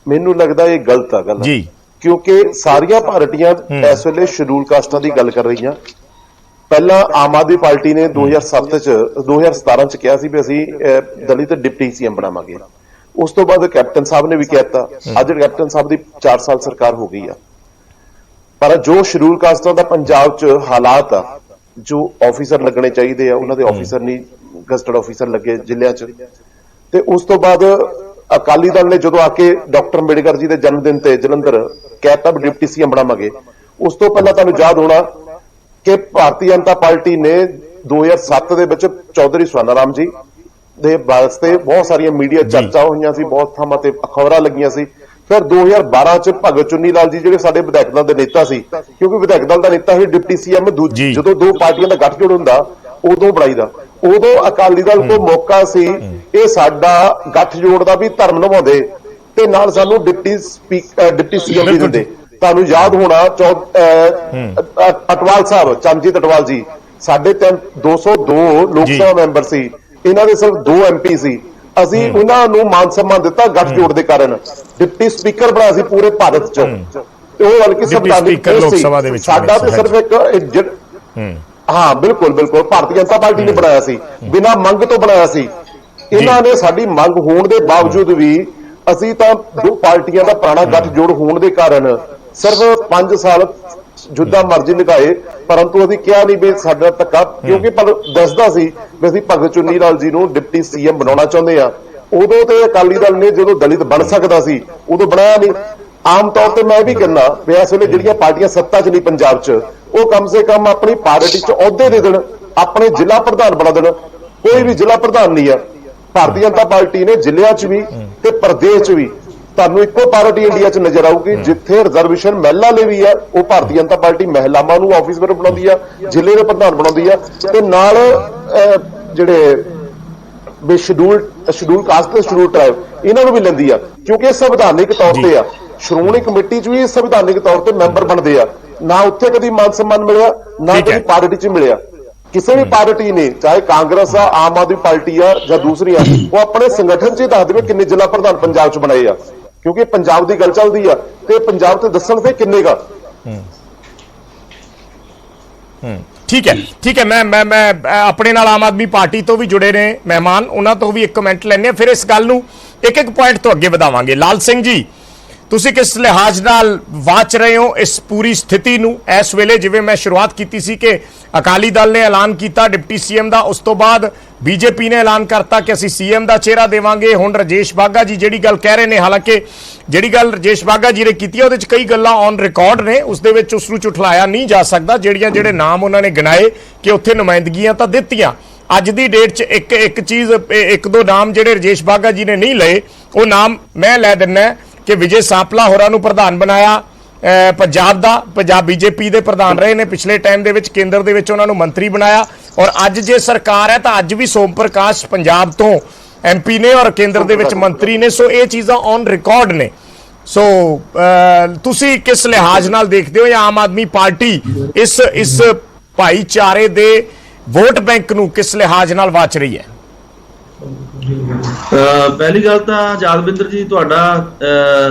ਮੈਨੂੰ ਲੱਗਦਾ ਇਹ ਗਲਤ ਆ ਗੱਲ ਜੀ, ਕਿਉਂਕਿ ਸਾਰੀਆਂ ਪਾਰਟੀਆਂ ਇਸ ਵੇਲੇ ਸ਼ਡਿਊਲ ਕਾਸਟਾਂ ਦੀ ਗੱਲ ਕਰ ਰਹੀਆਂ। ਪਹਿਲਾਂ ਆਮ ਆਦਮੀ ਪਾਰਟੀ ਨੇ 2017 ਚ ਕਿਹਾ ਸੀ ਵੀ ਅਸੀਂ ਦਲਿਤ ਡਿਪਟੀ ਸੀਐਮ ਬਣਾਵਾਂਗੇ। ਉਸ ਤੋਂ ਬਾਅਦ ਕੈਪਟਨ ਸਾਹਿਬ ਨੇ ਵੀ ਕਹਿਤਾ। ਅੱਜ ਕੈਪਟਨ ਸਾਹਿਬ ਦੀ 4 ਸਾਲ ਸਰਕਾਰ ਹੋ ਗਈ ਆ, ਪਰ ਜੋ ਸ਼ਡਿਊਲ ਕਾਸਟਾਂ ਦਾ ਪੰਜਾਬ 'ਚ ਹਾਲਾਤ ਆ, ਜੋ ਆਫੀਸਰ ਲੱਗਣੇ ਚਾਹੀਦੇ ਆ ਉਹਨਾਂ ਦੇ ਆਫੀਸਰ ਨਹੀਂ, ਗਜ਼ਟਡ ਆਫੀਸਰ ਲੱਗੇ ਜ਼ਿਲ੍ਹਿਆਂ 'ਚ। ਤੇ ਉਸ ਤੋਂ ਬਾਅਦ ਅਕਾਲੀ ਦਲ ਨੇ ਜਦੋਂ ਆ ਕੇ ਡਾਕਟਰ ਅੰਬੇਡਕਰ ਜੀ ਦੇ ਜਨਮ ਦਿਨ ਤੇ ਜਲੰਧਰ ਕਹਿਤਾ ਵੀ ਡਿਪਟੀ ਸੀਐਮ ਬਣਾਵਾਂਗੇ। ਉਸ ਤੋਂ ਪਹਿਲਾਂ ਤੁਹਾਨੂੰ ਯਾਦ ਹੋਣਾ ਕਿ ਭਾਰਤੀ ਜਨਤਾ ਪਾਰਟੀ ਨੇ 2007 ਦੇ ਵਿੱਚ ਚੌਧਰੀ ਸਵਾਨਾ ਰਾਮ ਜੀ ਦੇ ਵਾਸਤੇ ਬਹੁਤ ਸਾਰੀਆਂ ਮੀਡੀਆ ਚਰਚਾ ਹੋਈਆਂ ਸੀ, ਬਹੁਤ ਥਾਵਾਂ ਤੇ ਖਬਰਾਂ ਲੱਗੀਆਂ ਸੀ। ਫਿਰ 2012 ਚ ਭਗਤ ਚੁੰਨੀ ਲਾਲ ਜੀ ਜਿਹੜੇ ਸਾਡੇ ਵਿਧਾਇਕ ਦਲ ਦੇ ਨੇਤਾ ਸੀ, ਕਿਉਂਕਿ ਵਿਧਾਇਕ ਦਲ ਦਾ ਨੇਤਾ ਹੀ ਡਿਪਟੀ ਸੀਐਮ ਜਦੋਂ ਦੋ ਪਾਰਟੀਆਂ ਦਾ ਗੱਠਜੋੜ ਹੁੰਦਾ ਉਦੋਂ ਬਣਾਈਦਾ। ਉਦੋਂ ਅਕਾਲੀ ਦਲ ਕੋਲ ਮੌਕਾ ਸੀ ਇਹ ਸਾਡਾ ਗੱਠਜੋੜ ਦਾ ਵੀ ਧਰਮ ਨਿਭਾਉਂਦੇ ਤੇ ਨਾਲ ਸਾਨੂੰ ਡਿਪਟੀ ਸੀਐਮ ਵੀ ਦਿੰਦੇ। ਤੁਹਾਨੂੰ ਯਾਦ ਹੋਣਾ ਅਟਵਾਲ ਸਾਹਿਬ, ਚੰਦਜੀਤ ਅਟਵਾਲ ਜੀ ਸਾਡੇ 202 ਲੋਕ ਸਭਾ ਮੈਂਬਰ ਸੀ, ਇਹਨਾਂ ਦੇ ਸਿਰਫ 2 MP ਸੀ। ਅਸੀਂ ਉਹਨਾਂ ਨੂੰ ਮਾਨ ਸਨਮਾਨ ਦਿੱਤਾ ਗੱਠਜੋੜ ਦੇ ਕਾਰਨ, ਡਿਪਟੀ ਸਪੀਕਰ ਬਣਾਇਆ ਸੀ ਪੂਰੇ ਭਾਰਤ 'ਚ। ਉਹ ਬਲਕਿ ਸੰਵਿਧਾਨਿਕ ਸਪੀਕਰ ਲੋਕ ਸਭਾ ਦੇ ਵਿੱਚ ਸਾਡਾ ਤੇ ਸਿਰਫ ਇੱਕ ਹਾਂ ਬਿਲਕੁਲ ਬਿਲਕੁਲ ਭਾਰਤੀ ਜਨਤਾ ਪਾਰਟੀ ਨੇ ਬਣਾਇਆ ਸੀ, ਬਿਨਾਂ ਮੰਗ ਤੋਂ ਬਣਾਇਆ ਸੀ। ਇਹਨਾਂ ਨੇ ਸਾਡੀ ਮੰਗ ਹੋਣ ਦੇ ਬਾਵਜੂਦ ਵੀ ਅਸੀਂ ਤਾਂ ਦੋ ਪਾਰਟੀਆਂ ਦਾ ਪੁਰਾਣਾ ਗੱਠਜੋੜ ਹੋਣ ਦੇ ਕਾਰਨ ਸਿਰਫ 5 ਸਾਲ ਜਿੱਦਾਂ ਮਰਜ਼ੀ ਨਿਭਾਏ, ਪਰੰਤੂ ਅਸੀਂ ਕਿਹਾ ਨਹੀਂ ਵੀ ਸਾਡਾ ਧੱਕਾ, ਕਿਉਂਕਿ ਪਰ ਦੱਸਦਾ ਸੀ ਵੀ ਅਸੀਂ ਭਗਤ ਚੁੰਨੀ ਲਾਲ ਜੀ ਨੂੰ ਡਿਪਟੀ ਸੀਐਮ ਬਣਾਉਣਾ ਚਾਹੁੰਦੇ ਆ। ਉਦੋਂ ਤੇ ਅਕਾਲੀ ਦਲ ਨੇ ਜਦੋਂ ਦਲਿਤ ਬਣ ਸਕਦਾ ਸੀ ਉਦੋਂ ਬਣਾਇਆ ਨਹੀਂ। ਆਮ ਤੌਰ ਤੇ ਮੈਂ ਵੀ ਕਹਿੰਦਾ ਵੀ ਇਸ ਵੇਲੇ ਜਿਹੜੀਆਂ ਪਾਰਟੀਆਂ ਸੱਤਾ 'ਚ ਨਹੀਂ ਪੰਜਾਬ 'ਚ, ਉਹ ਕਮ ਸੇ ਕਮ ਆਪਣੀ ਪਾਰਟੀ 'ਚ ਅਹੁਦੇ ਦੇ ਦੇਣ, ਆਪਣੇ ਜ਼ਿਲ੍ਹਾ ਪ੍ਰਧਾਨ ਬਣਾ ਦੇਣ। ਕੋਈ ਵੀ ਜ਼ਿਲ੍ਹਾ ਪ੍ਰਧਾਨ ਨਹੀਂ ਆ। ਭਾਰਤੀ ਜਨਤਾ ਪਾਰਟੀ ਨੇ ਜ਼ਿਲ੍ਹਿਆਂ 'ਚ ਵੀ ਤੇ ਪ੍ਰਦੇਸ਼ 'ਚ ਵੀ ਤੁਹਾਨੂੰ ਇੱਕੋ ਪਾਰਟੀ ਇੰਡੀਆ 'ਚ ਨਜ਼ਰ ਆਊਗੀ ਜਿੱਥੇ ਰਿਜ਼ਰਵੇਸ਼ਨ ਮਹਿਲਾ ਲਈ ਵੀ ਆ, ਉਹ ਭਾਰਤੀ ਜਨਤਾ ਪਾਰਟੀ ਮਹਿਲਾਵਾਂ ਨੂੰ ਆਫਿਸਰ ਬਣਾਉਂਦੀ ਆ, ਜ਼ਿਲ੍ਹੇ ਦੇ ਪ੍ਰਧਾਨ ਬਣਾਉਂਦੀ ਆ, ਤੇ ਨਾਲ ਜਿਹੜੇ ਸ਼ਡਿਊਲ ਕਾਸਟ ਤੇ ਸ਼ਡਿਊਲ ਟ੍ਰਾਈਬ ਇਹਨਾਂ ਨੂੰ ਵੀ ਲੈਂਦੀ ਆ, ਕਿਉਂਕਿ ਇਹ ਸੰਵਿਧਾਨਿਕ ਤੌਰ ਤੇ ਆ। ਸ਼੍ਰੋਮਣੀ ਕਮੇਟੀ 'ਚ ਵੀ ਸੰਵਿਧਾਨਿਕ ਤੌਰ ਤੇ ਮੈਂਬਰ ਬਣਦੇ ਆ। ਨਾ ਉੱਥੇ ਕਦੀ ਮਾਨ ਸਨਮਾਨ ਮਿਲਿਆ, ਨਾ ਕਦੀ ਪਾਰਟੀ 'ਚ ਮਿਲਿਆ। ਕਿਸੇ ਵੀ ਪਾਰਟੀ ਨੇ, ਚਾਹੇ ਕਾਂਗਰਸ ਆ, ਆਮ ਆਦਮੀ ਪਾਰਟੀ ਆ ਜਾਂ ਦੂਸਰੀ ਆ, ਉਹ ਆਪਣੇ ਸੰਗਠਨ 'ਚ ਹੀ ਦੱਸ ਦੇਵੇ ਕਿੰਨੇ ਜ਼ਿਲ੍ਹਾ ਪ੍ਰਧਾਨ ਪੰਜਾਬ 'ਚ ਬਣਾਏ ਆ, ਕਿਉਂਕਿ ਪੰਜਾਬ ਦੀ ਗੱਲ ਚੱਲਦੀ ਆ ਤੇ ਪੰਜਾਬ ਤੇ ਦੱਸਣ ਤੇ ਕਿੰਨੇ ਗਾ। ਠੀਕ ਹੈ। ਮੈਂ ਆਪਣੇ ਨਾਲ ਆਮ ਆਦਮੀ ਪਾਰਟੀ ਤੋਂ ਵੀ ਜੁੜੇ ਨੇ ਮਹਿਮਾਨ, ਉਹਨਾਂ ਤੋਂ ਵੀ ਇੱਕ ਕਮੈਂਟ ਲੈਣੇ ਆ, ਫਿਰ ਇਸ ਗੱਲ ਨੂੰ ਇੱਕ ਪੁਆਇੰਟ ਤੋਂ ਅੱਗੇ ਵਧਾਵਾਂਗੇ। ਲਾਲ ਸਿੰਘ ਜੀ, ਤੁਸੀਂ ਕਿਸ ਲਿਹਾਜ਼ ਨਾਲ ਵਾਚ ਰਹੇ ਹੋ ਇਸ ਪੂਰੀ ਸਥਿਤੀ ਨੂੰ ਇਸ ਵੇਲੇ? ਜਿਵੇਂ ਮੈਂ ਸ਼ੁਰੂਆਤ ਕੀਤੀ ਸੀ ਕਿ ਅਕਾਲੀ ਦਲ ਨੇ ਐਲਾਨ ਕੀਤਾ ਡਿਪਟੀ ਸੀਐਮ ਦਾ, ਉਸ ਤੋਂ ਬਾਅਦ ਬੀਜੇਪੀ ਨੇ ਐਲਾਨ ਕਰਤਾ ਕਿ ਅਸੀਂ ਸੀਐਮ ਦਾ ਚਿਹਰਾ ਦੇਵਾਂਗੇ। ਹੁਣ ਰਾਜੇਸ਼ ਬਾਘਾ ਜੀ ਜਿਹੜੀ ਗੱਲ ਕਹਿ ਰਹੇ ਨੇ, ਹਾਲਾਂਕਿ ਜਿਹੜੀ ਗੱਲ ਰਾਜੇਸ਼ ਬਾਘਾ ਜੀ ਨੇ ਕੀਤੀ ਹੈ ਉਹਦੇ 'ਚ ਕਈ ਗੱਲਾਂ ਔਨ ਰਿਕਾਰਡ ਨੇ, ਉਸ ਦੇ ਵਿੱਚ ਉਸ ਨੂੰ ਝੁਠਲਾਇਆ ਨਹੀਂ ਜਾ ਸਕਦਾ। ਜਿਹੜੇ ਨਾਮ ਉਹਨਾਂ ਨੇ ਗਿਣਾਏ ਕਿ ਉੱਥੇ ਨੁਮਾਇੰਦਗੀਆਂ ਤਾਂ ਦਿੱਤੀਆਂ, ਅੱਜ ਦੀ ਡੇਟ 'ਚ ਇੱਕ ਚੀਜ਼, ਇੱਕ ਦੋ ਨਾਮ ਜਿਹੜੇ ਰਾਜੇਸ਼ ਬਾਘਾ ਜੀ ਨੇ ਨਹੀਂ ਲਏ, ਉਹ ਨਾਮ ਮੈਂ ਲੈ ਦਿੰਦਾ ਕਿ ਵਿਜੇ ਸਾਂਪਲਾ ਹੋਰਾਂ ਨੂੰ ਪ੍ਰਧਾਨ ਬਣਾਇਆ ਪੰਜਾਬ ਬੀਜੇਪੀ ਦੇ ਪ੍ਰਧਾਨ ਰਹੇ ਨੇ ਪਿਛਲੇ ਟਾਈਮ ਦੇ ਵਿੱਚ, ਕੇਂਦਰ ਦੇ ਵਿੱਚ ਉਹਨਾਂ ਨੂੰ ਮੰਤਰੀ ਬਣਾਇਆ, ਔਰ ਅੱਜ ਜੇ ਸਰਕਾਰ ਹੈ ਤਾਂ ਅੱਜ ਵੀ ਸੋਮ ਪ੍ਰਕਾਸ਼ ਪੰਜਾਬ ਤੋਂ ਐਮਪੀ ਨੇ ਔਰ ਕੇਂਦਰ ਦੇ ਵਿੱਚ ਮੰਤਰੀ ਨੇ। ਸੋ ਇਹ ਚੀਜ਼ਾਂ ਔਨ ਰਿਕਾਰਡ ਨੇ। ਸੋ ਤੁਸੀਂ ਕਿਸ ਲਿਹਾਜ਼ ਨਾਲ ਦੇਖਦੇ ਹੋ, ਜਾਂ ਆਮ ਆਦਮੀ ਪਾਰਟੀ ਇਸ ਭਾਈਚਾਰੇ ਦੇ ਵੋਟ ਬੈਂਕ ਨੂੰ ਕਿਸ ਲਿਹਾਜ਼ ਨਾਲ ਵਾਚ ਰਹੀ ਹੈ? ਪਹਿਲੀ ਗੱਲ ਤਾਂ ਜਾਦਵਿੰਦਰ ਜੀ, ਤੁਹਾਡਾ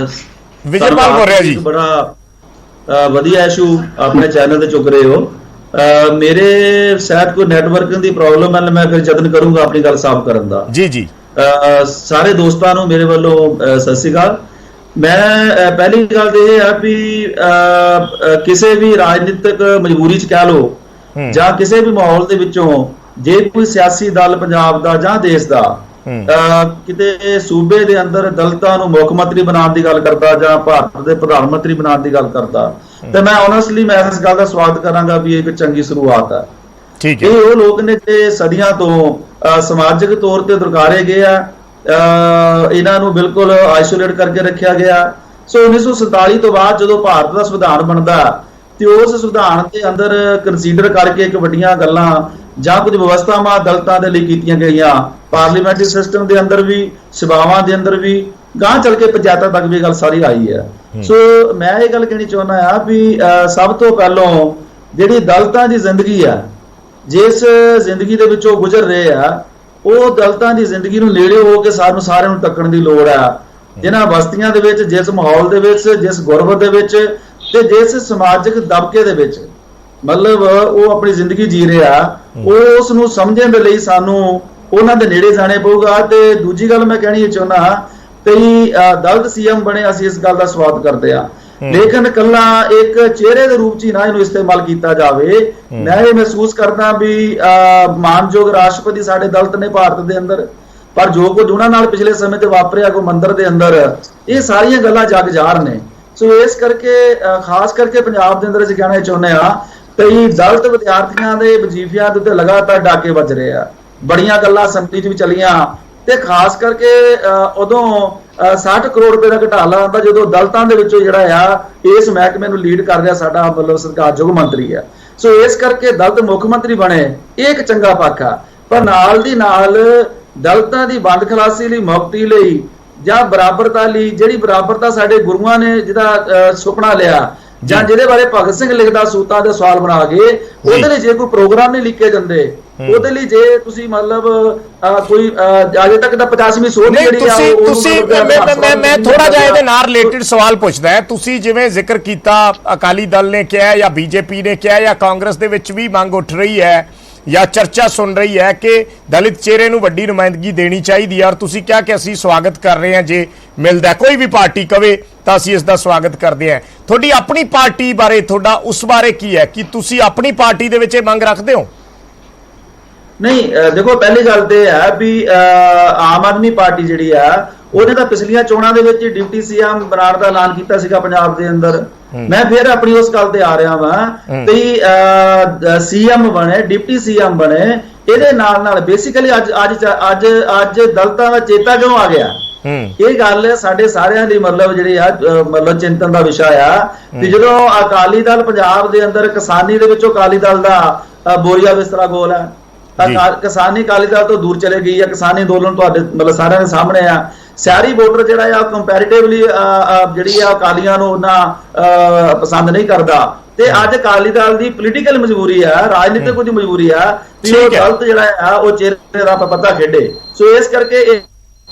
ਵਿਜੇਪਾਲ ਬੋਲ ਰਿਹਾ ਜੀ, ਬੜਾ ਵਧੀਆ ਇਸ਼ੂ ਆਪਣੇ ਚੈਨਲ ਤੇ ਚੁੱਕ ਰਹੇ ਹੋ। ਮੇਰੇ ਸ਼ਾਇਦ ਕੋਈ ਨੈਟਵਰਕਿੰਗ ਦੀ ਪ੍ਰੋਬਲਮ ਹੈ, ਮੈਂ ਫਿਰ ਯਤਨ ਕਰੂੰਗਾ ਆਪਣੀ ਗੱਲ ਸਾਫ਼ ਕਰਨ ਦਾ। ਜੀ। ਸਾਰੇ ਦੋਸਤਾਂ ਨੂੰ ਮੇਰੇ ਵੱਲੋਂ ਸਤਿ ਸ਼੍ਰੀ ਅਕਾਲ। ਮੈਂ ਪਹਿਲੀ ਗੱਲ ਤੇ ਇਹ ਹੈ ਵੀ ਕਿਸੇ ਵੀ ਰਾਜਨੀਤਿਕ ਮਜਬੂਰੀ 'ਚ ਕਹਿ ਲਓ ਜਾਂ ਕਿਸੇ ਵੀ ਮਾਹੌਲ ਦੇ ਵਿੱਚੋਂ ਜੇ ਕੋਈ ਸਿਆਸੀ ਦਲ ਪੰਜਾਬ ਦਾ ਜਾਂ ਦੇਸ਼ ਦਾ ਕਿਤੇ ਸੂਬੇ ਦੇ ਅੰਦਰ ਦਲਿਤਾਂ ਨੂੰ ਮੁੱਖ ਮੰਤਰੀ ਬਣਾਉਣ ਦੀ ਗੱਲ ਕਰਦਾ ਜਾਂ ਭਾਰਤ ਦੇ ਪ੍ਰਧਾਨ ਮੰਤਰੀ ਬਣਾਉਣ ਦੀ ਗੱਲ ਕਰਦਾ, ਤੇ ਮੈਂ ਓਨੈਸਟਲੀ ਮੈਂ ਇਸ ਗੱਲ ਦਾ ਸਵਾਗਤ ਕਰਾਂਗਾ ਵੀ ਇਹ ਇੱਕ ਚੰਗੀ ਸ਼ੁਰੂਆਤ ਹੈ। ਠੀਕ ਹੈ। ਇਹ ਉਹ ਲੋਕ ਨੇ ਜਿਹੜੇ ਸਦੀਆਂ ਤੋਂ ਸਮਾਜਿਕ ਤੌਰ ਤੇ ਦੁਰਕਾਰੇ ਗਏ ਆ, ਇਹਨਾਂ ਨੂੰ ਬਿਲਕੁਲ ਆਈਸੋਲੇਟ ਕਰਕੇ ਰੱਖਿਆ ਗਿਆ। ਸੋ 1947 ਤੋਂ ਬਾਅਦ ਜਦੋਂ ਭਾਰਤ ਦਾ ਸੰਵਿਧਾਨ ਬਣਦਾ ਤੇ ਉਸ ਸੰਵਿਧਾਨ ਦੇ ਅੰਦਰ ਕੰਸੀਡਰ ਕਰਕੇ ਇੱਕ ਵੱਡੀਆਂ ਗੱਲਾਂ ਜਾਂ ਕੁਝ ਵਿਵਸਥਾਵਾਂ ਦਲਿਤਾਂ ਦੇ ਲਈ ਕੀਤੀਆਂ ਗਈਆਂ, ਪਾਰਲੀਮੈਂਟਰੀ ਸਿਸਟਮ ਦੇ ਅੰਦਰ ਵੀ, ਸਭਾਵਾਂ ਦੇ ਅੰਦਰ ਵੀ, ਗਾਂ ਚੱਲ ਕੇ ਪੰਚਾਇਤਾਂ ਤੱਕ ਵੀ ਗੱਲ ਸਾਰੀ ਆਈ ਹੈ। ਸੋ ਮੈਂ ਇਹ ਗੱਲ ਕਹਿਣੀ ਚਾਹੁੰਦਾ ਆ ਵੀ ਸਭ ਤੋਂ ਪਹਿਲੋਂ ਜਿਹੜੀ ਦਲਿਤਾਂ ਦੀ ਜ਼ਿੰਦਗੀ ਆ, ਜਿਸ ਜ਼ਿੰਦਗੀ ਦੇ ਵਿੱਚੋਂ ਗੁਜ਼ਰ ਰਹੇ ਆ, ਉਹ ਦਲਿਤਾਂ ਦੀ ਜ਼ਿੰਦਗੀ ਨੂੰ ਨੇੜੇ ਹੋ ਕੇ ਸਾਰਿਆਂ ਨੂੰ ਤੱਕਣ ਦੀ ਲੋੜ ਆ। ਜਿਨ੍ਹਾਂ ਬਸਤੀਆਂ ਦੇ ਵਿੱਚ, ਜਿਸ ਮਾਹੌਲ ਦੇ ਵਿੱਚ, ਜਿਸ ਗੁਰਬਤ ਦੇ ਵਿੱਚ ਤੇ ਜਿਸ ਸਮਾਜਿਕ ਦਬਕੇ ਦੇ ਵਿੱਚ ਮਤਲਬ ਉਹ ਆਪਣੀ ਜ਼ਿੰਦਗੀ ਜੀ ਰਿਹਾ, ਉਸ ਨੂੰ ਸਮਝਣ ਦੇ ਲਈ ਸਾਨੂੰ ਉਹਨਾਂ ਦੇ ਨੇੜੇ ਜਾਣੇ ਪਊਗਾ। ਤੇ ਦੂਜੀ ਗੱਲ ਮੈਂ ਕਹਿਣੀ ਚਾਹੁੰਦਾ ਵੀ ਦਲਿਤ ਸੀਐਮ ਬਣੇ, ਅਸੀਂ ਇਸ ਗੱਲ ਦਾ ਸਵਾਗਤ ਕਰਦੇ ਆ, ਲੇਕਿਨ ਕੱਲਾ ਇੱਕ ਚਿਹਰੇ ਦੇ ਰੂਪ 'ਚ ਹੀ ਨਾ ਇਹਨੂੰ ਇਸਤੇਮਾਲ ਕੀਤਾ ਜਾਵੇ। ਮੈਂ ਇਹ ਮਹਿਸੂਸ ਕਰਦਾ ਵੀ ਮਾਨਯੋਗ ਰਾਸ਼ਟਰਪਤੀ ਸਾਡੇ ਦਲਿਤ ਨੇ ਭਾਰਤ ਦੇ ਅੰਦਰ, ਪਰ ਜੋ ਕੁਝ ਉਹਨਾਂ ਨਾਲ ਪਿਛਲੇ ਸਮੇਂ ਤੇ ਵਾਪਰਿਆ ਕੋ ਮੰਦਰ ਦੇ ਅੰਦਰ, ਇਹ ਸਾਰੀਆਂ ਗੱਲਾਂ ਜਗ ਜ਼ਾਹਰ ਨੇ। ਸੋ ਇਸ ਕਰਕੇ ਖਾਸ ਕਰਕੇ ਪੰਜਾਬ ਦੇ ਅੰਦਰ ਅਸੀਂ ਕਹਿਣਾ ਚਾਹੁੰਦੇ ਆ ਕਈ ਦਲਿਤ ਵਿਦਿਆਰਥੀਆਂ ਦੇ ਵਜ਼ੀਫਿਆਂ ਦੇ ਉੱਤੇ ਲਗਾਤਾਰ ਡਾਕੇ ਵੱਜ ਰਹੇ ਆ। ਬੜੀਆਂ ਗੱਲਾਂ ਅਸੈਂਬਲੀ 'ਚ ਵੀ ਚੱਲੀਆਂ ਤੇ ਖਾਸ ਕਰਕੇ ਉਦੋਂ 60 ਕਰੋੜ ਰੁਪਏ ਦਾ ਘਟਾਲਾ ਆਉਂਦਾ ਜਦੋਂ ਦਲਿਤਾਂ ਦੇ ਵਿੱਚੋਂ ਜਿਹੜਾ ਆ ਇਸ ਮਹਿਕਮੇ ਨੂੰ ਲੀਡ ਕਰ ਰਿਹਾ ਸਾਡਾ ਮਤਲਬ ਸਤਿਕਾਰਯੋਗ ਮੰਤਰੀ ਆ। ਸੋ ਇਸ ਕਰਕੇ ਦਲਿਤ ਮੁੱਖ ਮੰਤਰੀ ਬਣੇ, ਇਹ ਇੱਕ ਚੰਗਾ ਪੱਖ ਆ। ਪਰ ਨਾਲ ਦੀ ਨਾਲ ਦਲਿਤਾਂ ਦੀ ਬੰਦ ਖਲਾਸੀ ਲਈ, ਮੁਕਤੀ ਲਈ ਜਾਂ ਬਰਾਬਰਤਾ ਲਈ, ਜਿਹੜੀ ਬਰਾਬਰਤਾ ਸਾਡੇ ਗੁਰੂਆਂ ਨੇ ਜਿਹਦਾ ਸੁਪਨਾ ਲਿਆ ਜਾਂ ਜਿਹਦੇ ਬਾਰੇ ਭਗਤ ਸਿੰਘ ਲਿਖਦਾ ਸੂਤਾਂ ਦੇ ਸਵਾਲ ਬਣਾ ਕੇ, ਉਹਦੇ ਲਈ ਜੇ ਕੋਈ ਪ੍ਰੋਗਰਾਮ ਨਹੀਂ ਲਿਖੇ ਜਾਂਦੇ ਉਹਦੇ ਲਈ ਜੇ ਤੁਸੀਂ ਮਤਲਬ ਕੋਈ ਅਜੇ ਤੱਕ ਤਾਂ 85ਵੀਂ ਸੋਧ ਜਿਹੜੀ ਆ ਤੁਸੀਂ ਮੈਂ ਥੋੜਾ ਜਿਹਾ ਇਹਦੇ ਨਾਲ ਰਿਲੇਟਡ ਸਵਾਲ ਪੁੱਛਦਾ ਹੈ। ਤੁਸੀਂ ਜਿਵੇਂ ਜ਼ਿਕਰ ਕੀਤਾ ਅਕਾਲੀ ਦਲ ਨੇ ਕਿਹਾ ਜਾਂ ਬੀਜੇਪੀ ਨੇ ਕਿਹਾ ਜਾਂ ਕਾਂਗਰਸ ਦੇ ਵਿੱਚ ਵੀ ਮੰਗ ਉੱਠ ਰਹੀ ਹੈ ਜਾਂ ਚਰਚਾ ਸੁਣ ਰਹੀ ਹੈ ਕਿ ਦਲਿਤ ਚਿਹਰੇ ਨੂੰ ਵੱਡੀ ਨੁਮਾਇੰਦਗੀ ਦੇਣੀ ਚਾਹੀਦੀ ਹੈ, ਔਰ ਤੁਸੀਂ ਕਿਹਾ ਕਿ ਅਸੀਂ ਸਵਾਗਤ ਕਰ ਰਹੇ ਹਾਂ ਜੇ ਮਿਲਦਾ, ਕੋਈ ਵੀ ਪਾਰਟੀ ਕਵੇ ਤਾਂ ਅਸੀਂ ਇਸ ਦਾ ਸਵਾਗਤ ਕਰਦੇ ਹਾਂ। ਤੁਹਾਡੀ ਆਪਣੀ ਪਾਰਟੀ ਬਾਰੇ, ਤੁਹਾਡਾ ਉਸ ਬਾਰੇ ਕੀ ਹੈ ਕਿ ਤੁਸੀਂ ਆਪਣੀ ਪਾਰਟੀ ਦੇ ਵਿੱਚ ਇਹ ਮੰਗ ਰੱਖਦੇ ਹੋ? ਨਹੀਂ, ਦੇਖੋ ਪਹਿਲੀ ਗੱਲ ਤੇ ਹੈ ਵੀ ਆਮ ਆਦਮੀ ਪਾਰਟੀ ਜਿਹੜੀ ਆ ਉਹਨੇ ਤਾਂ ਪਿਛਲੀਆਂ ਚੋਣਾਂ ਦੇ ਵਿੱਚ ਡਿਪਟੀ ਸੀਐਮ ਬਣਾਉਣ ਦਾ ਐਲਾਨ ਕੀਤਾ ਸੀਗਾ ਪੰਜਾਬ ਦੇ ਅੰਦਰ। ਮੈਂ ਫਿਰ ਆਪਣੀ ਉਸ ਗੱਲ ਤੇ ਆ ਰਿਹਾ ਵਾਂ ਤੇ ਸੀਐਮ ਬਣੇ, ਡਿਪਟੀ ਸੀਐਮ ਬਣੇ, ਇਹਦੇ ਨਾਲ ਬੇਸਿਕਲੀ ਅੱਜ ਦਲਤਾਂ ਦਾ ਚੇਤਾ ਕਿਉਂ ਆ ਗਿਆ? ਇਹ ਗੱਲ ਸਾਡੇ ਸਾਰਿਆਂ ਦੀ ਮਤਲਬ ਜਿਹੜੀ ਆ ਮਤਲਬ ਚਿੰਤਨ ਦਾ ਵਿਸ਼ਾ ਆ ਕਿ ਜਦੋਂ ਅਕਾਲੀ ਦਲ ਪੰਜਾਬ ਦੇ ਅੰਦਰ ਕਿਸਾਨੀ ਦੇ ਵਿੱਚੋਂ ਅਕਾਲੀ ਦਲ ਦਾ ਬੋਰੀਆ ਬਿਸਤਰਾ ਗੋਲ ਹੈ, ਕਿਸਾਨੀ ਅਕਾਲੀ ਦਲ ਤੋਂ ਦੂਰ ਚਲੇ ਗਈ ਆ। ਕਿਸਾਨੀ ਅੰਦੋਲਨ ਤੁਹਾਡੇ ਮਤਲਬ ਸਾਰਿਆਂ ਦੇ ਸਾਹਮਣੇ ਆ। ਸ਼ਹਿਰੀ ਵੋਟਰ ਜਿਹੜਾ ਆ ਕੰਪੈਰੀਟਿਵਲੀ ਜਿਹੜੀ ਆ ਅਕਾਲੀਆਂ ਨੂੰ ਉਹਨਾਂ ਪਸੰਦ ਨਹੀਂ ਕਰਦਾ ਤੇ ਅੱਜ ਅਕਾਲੀ ਦਲ ਦੀ ਪੋਲੀਟੀਕਲ ਮਜਬੂਰੀ ਆ, ਰਾਜਨੀਤਿਕ ਕੁਝ ਮਜਬੂਰੀ ਆ ਵੀ ਉਹ ਗਲਤ ਜਿਹੜਾ ਆ ਉਹ ਚਿਹਰੇ ਦਾ ਪਤਾ ਖੇਡੇ। ਸੋ ਇਸ ਕਰਕੇ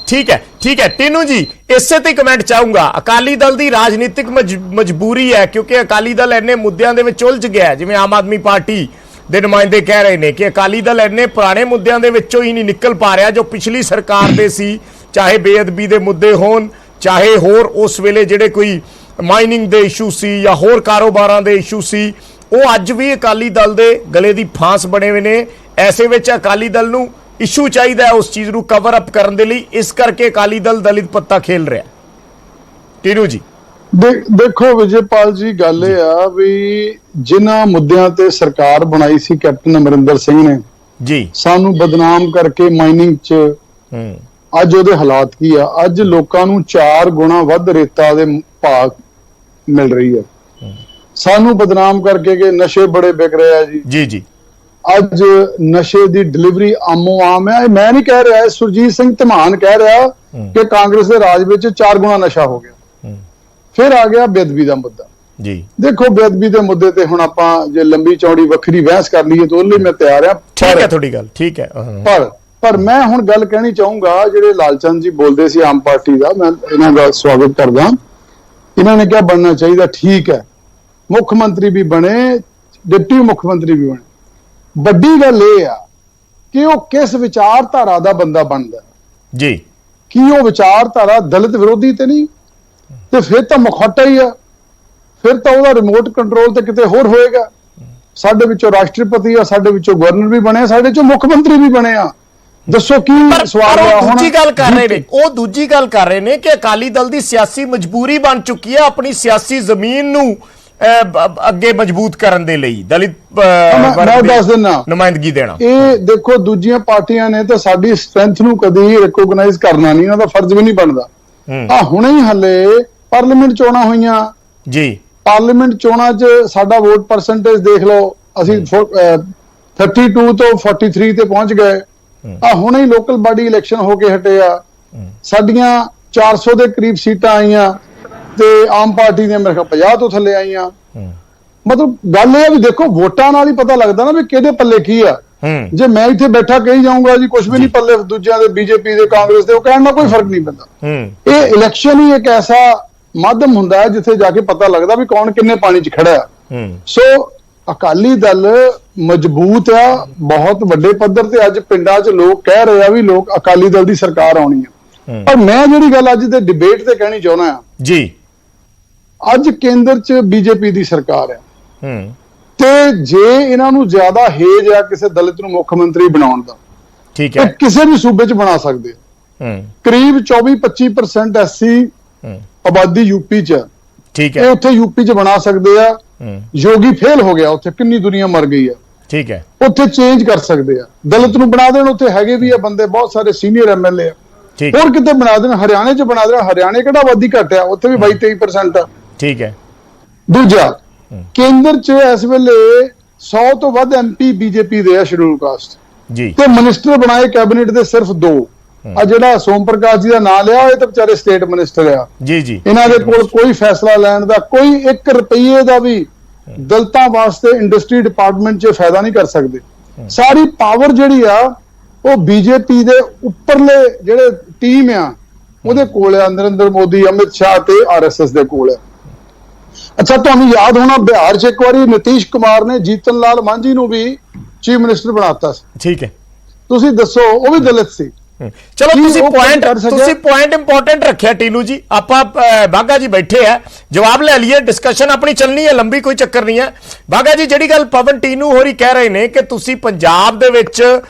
ਠੀਕ ਹੈ ਟੀਨੂ ਜੀ, ਇਸੇ ਤੇ ਕਮੈਂਟ ਚਾਹੂੰਗਾ। ਅਕਾਲੀ ਦਲ ਦੀ ਰਾਜਨੀਤਿਕ ਮਜਬੂਰੀ ਹੈ ਕਿਉਂਕਿ ਅਕਾਲੀ ਦਲ ਇੰਨੇ ਮੁੱਦਿਆਂ ਦੇ ਵਿੱਚ ਉਲਝ ਗਿਆ, ਜਿਵੇਂ ਆਮ ਆਦਮੀ ਪਾਰਟੀ ਦੇ ਨੁਮਾਇੰਦੇ ਕਹਿ ਰਹੇ ਨੇ ਕਿ ਅਕਾਲੀ ਦਲ ਇੰਨੇ ਪੁਰਾਣੇ ਮੁੱਦਿਆਂ ਦੇ ਵਿੱਚੋਂ ਹੀ ਨਹੀਂ ਨਿਕਲ ਪਾ ਰਿਹਾ ਜੋ ਪਿਛਲੀ ਸਰਕਾਰ ਦੇ ਸੀ, ਚਾਹੇ ਬੇਅਦਬੀ ਦੇ ਮੁੱਦੇ ਹੋਣ, ਚਾਹੇ ਹੋਰ ਉਸ ਵੇਲੇ ਜਿਹੜੇ ਕੋਈ ਮਾਈਨਿੰਗ ਦੇ ਇਸ਼ੂ ਸੀ ਜਾਂ ਹੋਰ ਕਾਰੋਬਾਰਾਂ ਦੇ ਇਸ਼ੂ ਸੀ, ਉਹ ਅੱਜ ਵੀ ਅਕਾਲੀ ਦਲ ਦੇ ਗਲੇ ਦੀ ਫਾਂਸ ਬਣੇ ਹੋਏ ਨੇ। ਐਸੇ ਵਿੱਚ ਅਕਾਲੀ ਦਲ ਨੂੰ ਇਸ਼ੂ ਚਾਹੀਦਾ ਹੈ ਉਸ ਚੀਜ਼ ਨੂੰ ਕਵਰ ਅਪ ਕਰਨ ਦੇ ਲਈ, ਇਸ ਕਰਕੇ ਅਕਾਲੀ ਦਲ ਦਲਿਤ ਪੱਤਾ ਖੇਲ ਰਿਹਾ। ਟੀਨੂ ਜੀ ਦੇਖੋ ਵਿਜੇਪਾਲ ਜੀ, ਗੱਲ ਇਹ ਆ ਵੀ ਜਿਨ੍ਹਾਂ ਮੁੱਦਿਆਂ ਤੇ ਸਰਕਾਰ ਬਣਾਈ ਸੀ ਕੈਪਟਨ ਅਮਰਿੰਦਰ ਸਿੰਘ ਨੇ ਜੀ ਸਾਨੂੰ ਬਦਨਾਮ ਕਰਕੇ ਮਾਈਨਿੰਗ 'ਚ, ਅੱਜ ਉਹਦੇ ਹਾਲਾਤ ਕੀ ਆ? ਅੱਜ ਲੋਕਾਂ ਨੂੰ 4 ਗੁਣਾ ਵੱਧ ਰੇਤਾ ਦੇ ਭਾਅ ਮਿਲ ਰਹੀ ਹੈ। ਸਾਨੂੰ ਬਦਨਾਮ ਕਰਕੇ ਕਿ ਨਸ਼ੇ ਬੜੇ ਵਿਕ ਰਹੇ ਆ ਜੀ। ਅੱਜ ਨਸ਼ੇ ਦੀ ਡਿਲੀਵਰੀ ਆਮੋ ਆਮ ਹੈ। ਮੈਂ ਨਹੀਂ ਕਹਿ ਰਿਹਾ, ਸੁਰਜੀਤ ਸਿੰਘ ਧਮਾਨ ਕਹਿ ਰਿਹਾ ਕਿ ਕਾਂਗਰਸ ਦੇ ਰਾਜ ਵਿੱਚ 4 ਗੁਣਾ ਨਸ਼ਾ ਹੋ ਗਿਆ। ਫਿਰ ਆ ਗਿਆ ਬੇਅਦਬੀ ਦਾ ਮੁੱਦਾ ਜੀ। ਦੇਖੋ ਬੇਅਦਬੀ ਦੇ ਮੁੱਦੇ ਤੇ ਹੁਣ ਆਪਾਂ ਜੇ ਲੰਬੀ ਚੌੜੀ ਵੱਖਰੀ ਬਹਿਸ ਕਰ ਲਈਏ ਤਾਂ ਉਹਦੇ ਲਈ ਮੈਂ ਤਿਆਰ ਆ। ਠੀਕ ਹੈ ਤੁਹਾਡੀ ਗੱਲ, ਠੀਕ ਹੈ। ਪਰ ਮੈਂ ਹੁਣ ਗੱਲ ਕਹਿਣੀ ਚਾਹੂੰਗਾ, ਜਿਹੜੇ ਲਾਲਚੰਦ ਜੀ ਬੋਲਦੇ ਸੀ ਆਮ ਪਾਰਟੀ ਦਾ, ਮੈਂ ਇਹਨਾਂ ਦਾ ਸਵਾਗਤ ਕਰਦਾ। ਇਹਨਾਂ ਨੇ ਕਿਹਾ ਬਣਨਾ ਚਾਹੀਦਾ, ਠੀਕ ਹੈ, ਮੁੱਖ ਮੰਤਰੀ ਵੀ ਬਣੇ, ਡਿਪਟੀ ਮੁੱਖ ਮੰਤਰੀ ਵੀ ਬਣੇ। ਵੱਡੀ ਗੱਲ ਇਹ ਆ ਕਿ ਉਹ ਕਿਸ ਵਿਚਾਰਧਾਰਾ ਦਾ ਬੰਦਾ ਬਣਦਾ ਜੀ। ਕੀ ਉਹ ਵਿਚਾਰਧਾਰਾ ਦਲਿਤ ਵਿਰੋਧੀ ਤੇ ਨਹੀਂ? ਤੇ ਫਿਰ ਤਾਂ ਮੁਖੌਟਾ ਹੀ ਆ, ਫਿਰ ਤਾਂ ਉਹਦਾ ਰਿਮੋਟ ਕੰਟਰੋਲ ਤੇ ਕਿਤੇ ਹੋਰ ਹੋਏਗਾ। ਸਾਡੇ ਵਿੱਚੋਂ ਰਾਸ਼ਟਰਪਤੀ ਆ, ਸਾਡੇ ਵਿੱਚੋਂ ਗਵਰਨਰ ਵੀ ਬਣੇ, ਸਾਡੇ ਚੋਂ ਮੁੱਖ ਮੰਤਰੀ ਵੀ ਬਣੇ ਆ। ਦੱਸੋ ਕੀ ਸਵਾਲ ਆ? ਹੁਣ ਦੂਜੀ ਗੱਲ ਕਰ ਰਹੇ ਨੇ, ਉਹ ਦੂਜੀ ਗੱਲ ਕਰ ਰਹੇ ਨੇ ਕਿ ਅਕਾਲੀ ਦਲ ਦੀ ਸਿਆਸੀ ਮਜਬੂਰੀ ਬਣ ਚੁੱਕੀ ਹੈ ਆਪਣੀ ਸਿਆਸੀ ਜ਼ਮੀਨ ਨੂੰ ਅੱਗੇ ਮਜ਼ਬੂਤ ਕਰਨ ਦੇ ਲਈ ਦਲਿਤ ਮੈਂ ਦੱਸ ਦਿੰਦਾ ਨੁਮਾਇੰਦਗੀ ਦੇਣਾ। ਇਹ ਦੇਖੋ ਦੂਜੀਆਂ ਪਾਰਟੀਆਂ ਨੇ ਤਾਂ ਸਾਡੀ ਸਟਰੈਂਥ ਨੂੰ ਕਦੀ ਰਿਕੋਗਨਾਈਜ਼ ਕਰਨਾ ਨਹੀਂ, ਉਹਨਾਂ ਦਾ ਫਰਜ਼ ਵੀ ਨਹੀਂ ਬਣਦਾ। ਆ ਹੁਣੇ ਹੀ ਹੱਲੇ ਪਾਰਲੀਮੈਂਟ ਚੋਣਾਂ ਹੋਈਆਂ ਜੀ। ਪਾਰਲੀਮੈਂਟ ਚੋਣਾਂ 'ਚ ਸਾਡਾ ਵੋਟ ਪਰਸੈਂਟੇਜ ਦੇਖ ਲਓ, ਅਸੀਂ 32 ਤੋਂ 43 ਤੇ ਪਹੁੰਚ ਗਏ। ਆ ਹੁਣੇ ਹੀ ਲੋਕਲ ਬਾਡੀ ਇਲੈਕਸ਼ਨ ਹੋ ਕੇ ਹਟੇ ਆ, ਸਾਡੀਆਂ 400 ਦੇ ਕਰੀਬ ਸੀਟਾਂ ਆਈਆਂ ਤੇ ਆਮ ਪਾਰਟੀ ਦੀਆਂ ਮੇਰੇ ਖਿਆਲ 50 ਤੋਂ ਥੱਲੇ ਆਈਆਂ। ਮਤਲਬ ਗੱਲ ਇਹ ਆ ਵੀ ਦੇਖੋ ਵੋਟਾਂ ਨਾਲ ਹੀ ਪਤਾ ਲੱਗਦਾ ਨਾ ਵੀ ਕਿਹਦੇ ਪੱਲੇ ਕੀ ਆ। ਜੇ ਮੈਂ ਇੱਥੇ ਬੈਠਾ ਕਹੀ ਜਾਊਂਗਾ ਜੀ ਕੁਝ ਵੀ ਨਹੀਂ ਪੱਲੇ ਦੂਜਿਆਂ ਦੇ, ਬੀਜੇਪੀ ਦੇ, ਕਾਂਗਰਸ ਦੇ, ਉਹ ਕਹਿਣ ਨਾਲ ਕੋਈ ਫਰਕ ਨਹੀਂ ਪੈਂਦਾ। ਇਹ ਇਲੈਕਸ਼ਨ ਹੀ ਇੱਕ ਐਸਾ ਮਾਧਿਅਮ ਹੁੰਦਾ ਹੈ ਜਿੱਥੇ ਜਾ ਕੇ ਪਤਾ ਲੱਗਦਾ ਵੀ ਕੌਣ ਕਿੰਨੇ ਪਾਣੀ 'ਚ ਖੜਾ ਆ। ਸੋ ਅਕਾਲੀ ਦਲ ਮਜ਼ਬੂਤ ਆ ਬਹੁਤ ਵੱਡੇ ਪੱਧਰ ਤੇ। ਅੱਜ ਪਿੰਡਾਂ 'ਚ ਲੋਕ ਕਹਿ ਰਹੇ ਆ ਵੀ ਲੋਕ ਅਕਾਲੀ ਦਲ ਦੀ ਸਰਕਾਰ ਆਉਣੀ ਆ। ਪਰ ਮੈਂ ਜਿਹੜੀ ਗੱਲ ਅੱਜ ਦੇ ਡਿਬੇਟ ਤੇ ਕਹਿਣੀ ਚਾਹੁੰਦਾ ਆ ਜੀ, ਅੱਜ ਕੇਂਦਰ 'ਚ ਬੀਜੇਪੀ ਦੀ ਸਰਕਾਰ ਆ ਤੇ ਜੇ ਇਹਨਾਂ ਨੂੰ ਜ਼ਿਆਦਾ ਹੇਜ ਆ ਕਿਸੇ ਦਲਿਤ ਨੂੰ ਮੁੱਖ ਮੰਤਰੀ ਬਣਾਉਣ ਦਾ, ਠੀਕ ਹੈ, ਕਿਸੇ ਵੀ ਸੂਬੇ 'ਚ ਬਣਾ ਸਕਦੇ ਆ। ਕਰੀਬ 24-25% ਐਸਸੀ ਆਬਾਦੀ ਯੂਪੀ 'ਚ, ਠੀਕ ਹੈ, ਇਹ ਉੱਥੇ ਯੂਪੀ 'ਚ ਬਣਾ ਸਕਦੇ ਆ। ਯੋਗੀ ਫੇਲ ਹੋ ਗਿਆ, ਉੱਥੇ ਕਿੰਨੀ ਦੁਨੀਆ ਮਰ ਗਈ ਆ, ਠੀਕ ਹੈ, ਉੱਥੇ ਚੇਂਜ ਕਰ ਸਕਦੇ ਆ। ਦਲਿਤ ਨੂੰ ਬਣਾ ਦੇਣ, ਉੱਥੇ ਹੈਗੇ ਵੀ ਆ ਬੰਦੇ ਬਹੁਤ ਸਾਰੇ ਸੀਨੀਅਰ ਐਮਐਲਏ ਆ। ਹੋਰ ਕਿਤੇ ਬਣਾ ਦੇਣ, ਹਰਿਆਣੇ 'ਚ ਬਣਾ ਦੇਣ, ਹਰਿਆਣੇ ਕਿਹੜਾ ਆਬਾਦੀ ਘੱਟ ਆ, ਉੱਥੇ ਵੀ 22-23% ਆ। ਠੀਕ ਹੈ। ਦੂਜਾ, ਕੇਂਦਰ 'ਚ ਇਸ ਵੇਲੇ 100 ਤੋਂ ਵੱਧ ਐਮਪੀ ਬੀਜੇਪੀ ਦੇ ਆ ਸ਼ਡਿਊਲ ਕਾਸਟ ਜੀ, ਤੇ ਮਿਨਿਸਟਰ ਬਣਾਏ ਕੈਬਨਿਟ ਦੇ ਸਿਰਫ 2। ਆ ਜਿਹੜਾ ਸੋਮ ਪ੍ਰਕਾਸ਼ ਜੀ ਦਾ ਨਾਮ ਲਿਆ, ਇਹ ਤਾਂ ਵਿਚਾਰੇ ਸਟੇਟ ਮਿਨਿਸਟਰ ਆ ਜੀ ਜੀ। ਇਹਨਾਂ ਦੇ ਕੋਲ ਕੋਈ ਫੈਸਲਾ ਲੈਣ ਦਾ, ਕੋਈ 1 ਰੁਪਏ ਦਾ ਵੀ ਦਲਿਤਾਂ ਵਾਸਤੇ ਇੰਡਸਟਰੀ ਡਿਪਾਰਟਮੈਂਟ 'ਚ ਫਾਇਦਾ ਨਹੀਂ ਕਰ ਸਕਦੇ। ਸਾਰੀ ਪਾਵਰ ਜਿਹੜੀ ਆ ਉਹ ਬੀਜੇਪੀ ਦੇ ਉੱਪਰਲੇ ਜਿਹੜੇ ਟੀਮ ਆ ਉਹਦੇ ਕੋਲ ਆ, ਨਰਿੰਦਰ ਮੋਦੀ, ਅਮਿਤ ਸ਼ਾਹ ਤੇ ਆਰਐਸਐਸ ਦੇ ਕੋਲ ਆ। ਅੱਛਾ, ਤੁਹਾਨੂੰ ਯਾਦ ਹੋਣਾ ਬਿਹਾਰ 'ਚ ਇੱਕ ਵਾਰੀ ਨਿਤੀਸ਼ ਕੁਮਾਰ ਨੇ ਜੀਤਨ ਲਾਲ ਮਾਂਝੀ ਨੂੰ ਵੀ ਚੀਫ ਮਿਨਿਸਟਰ ਬਣਾਤਾ ਸੀ। ਠੀਕ ਹੈ, ਤੁਸੀਂ ਦੱਸੋ, ਉਹ ਵੀ ਦਲਿਤ ਸੀ। ਚਲੋ ਕੀ ਤੁਸੀਂ ਉਹ ਪੁਆਇੰਟ ਕਰ ਸਕਿਆ? ਤੁਸੀਂ ਪੁਆਇੰਟ ਇੰਪੋਰਟੈਂਟ ਰੱਖਿਆ ਟੀਨੂ ਜੀ। ਆਪਾਂ ਬਾਗਾ ਜੀ ਬੈਠੇ ਆ, ਜਵਾਬ ਲੈ ਲਈਏ, ਡਿਸਕਸ਼ਨ ਆਪਣੀ ਚੱਲਣੀ ਹੈ ਲੰਬੀ, ਕੋਈ ਚੱਕਰ ਨਹੀਂ ਹੈ। ਬਾਗਾ ਜੀ, ਜਿਹੜੀ ਗੱਲ ਪਵਨ ਟੀਨੂ ਹੋਰੀ ਕਹਿ ਰਹੇ ਨੇ ਕਿ ਤੁਸੀਂ ਪੰਜਾਬ ਦੇ ਵਿੱਚ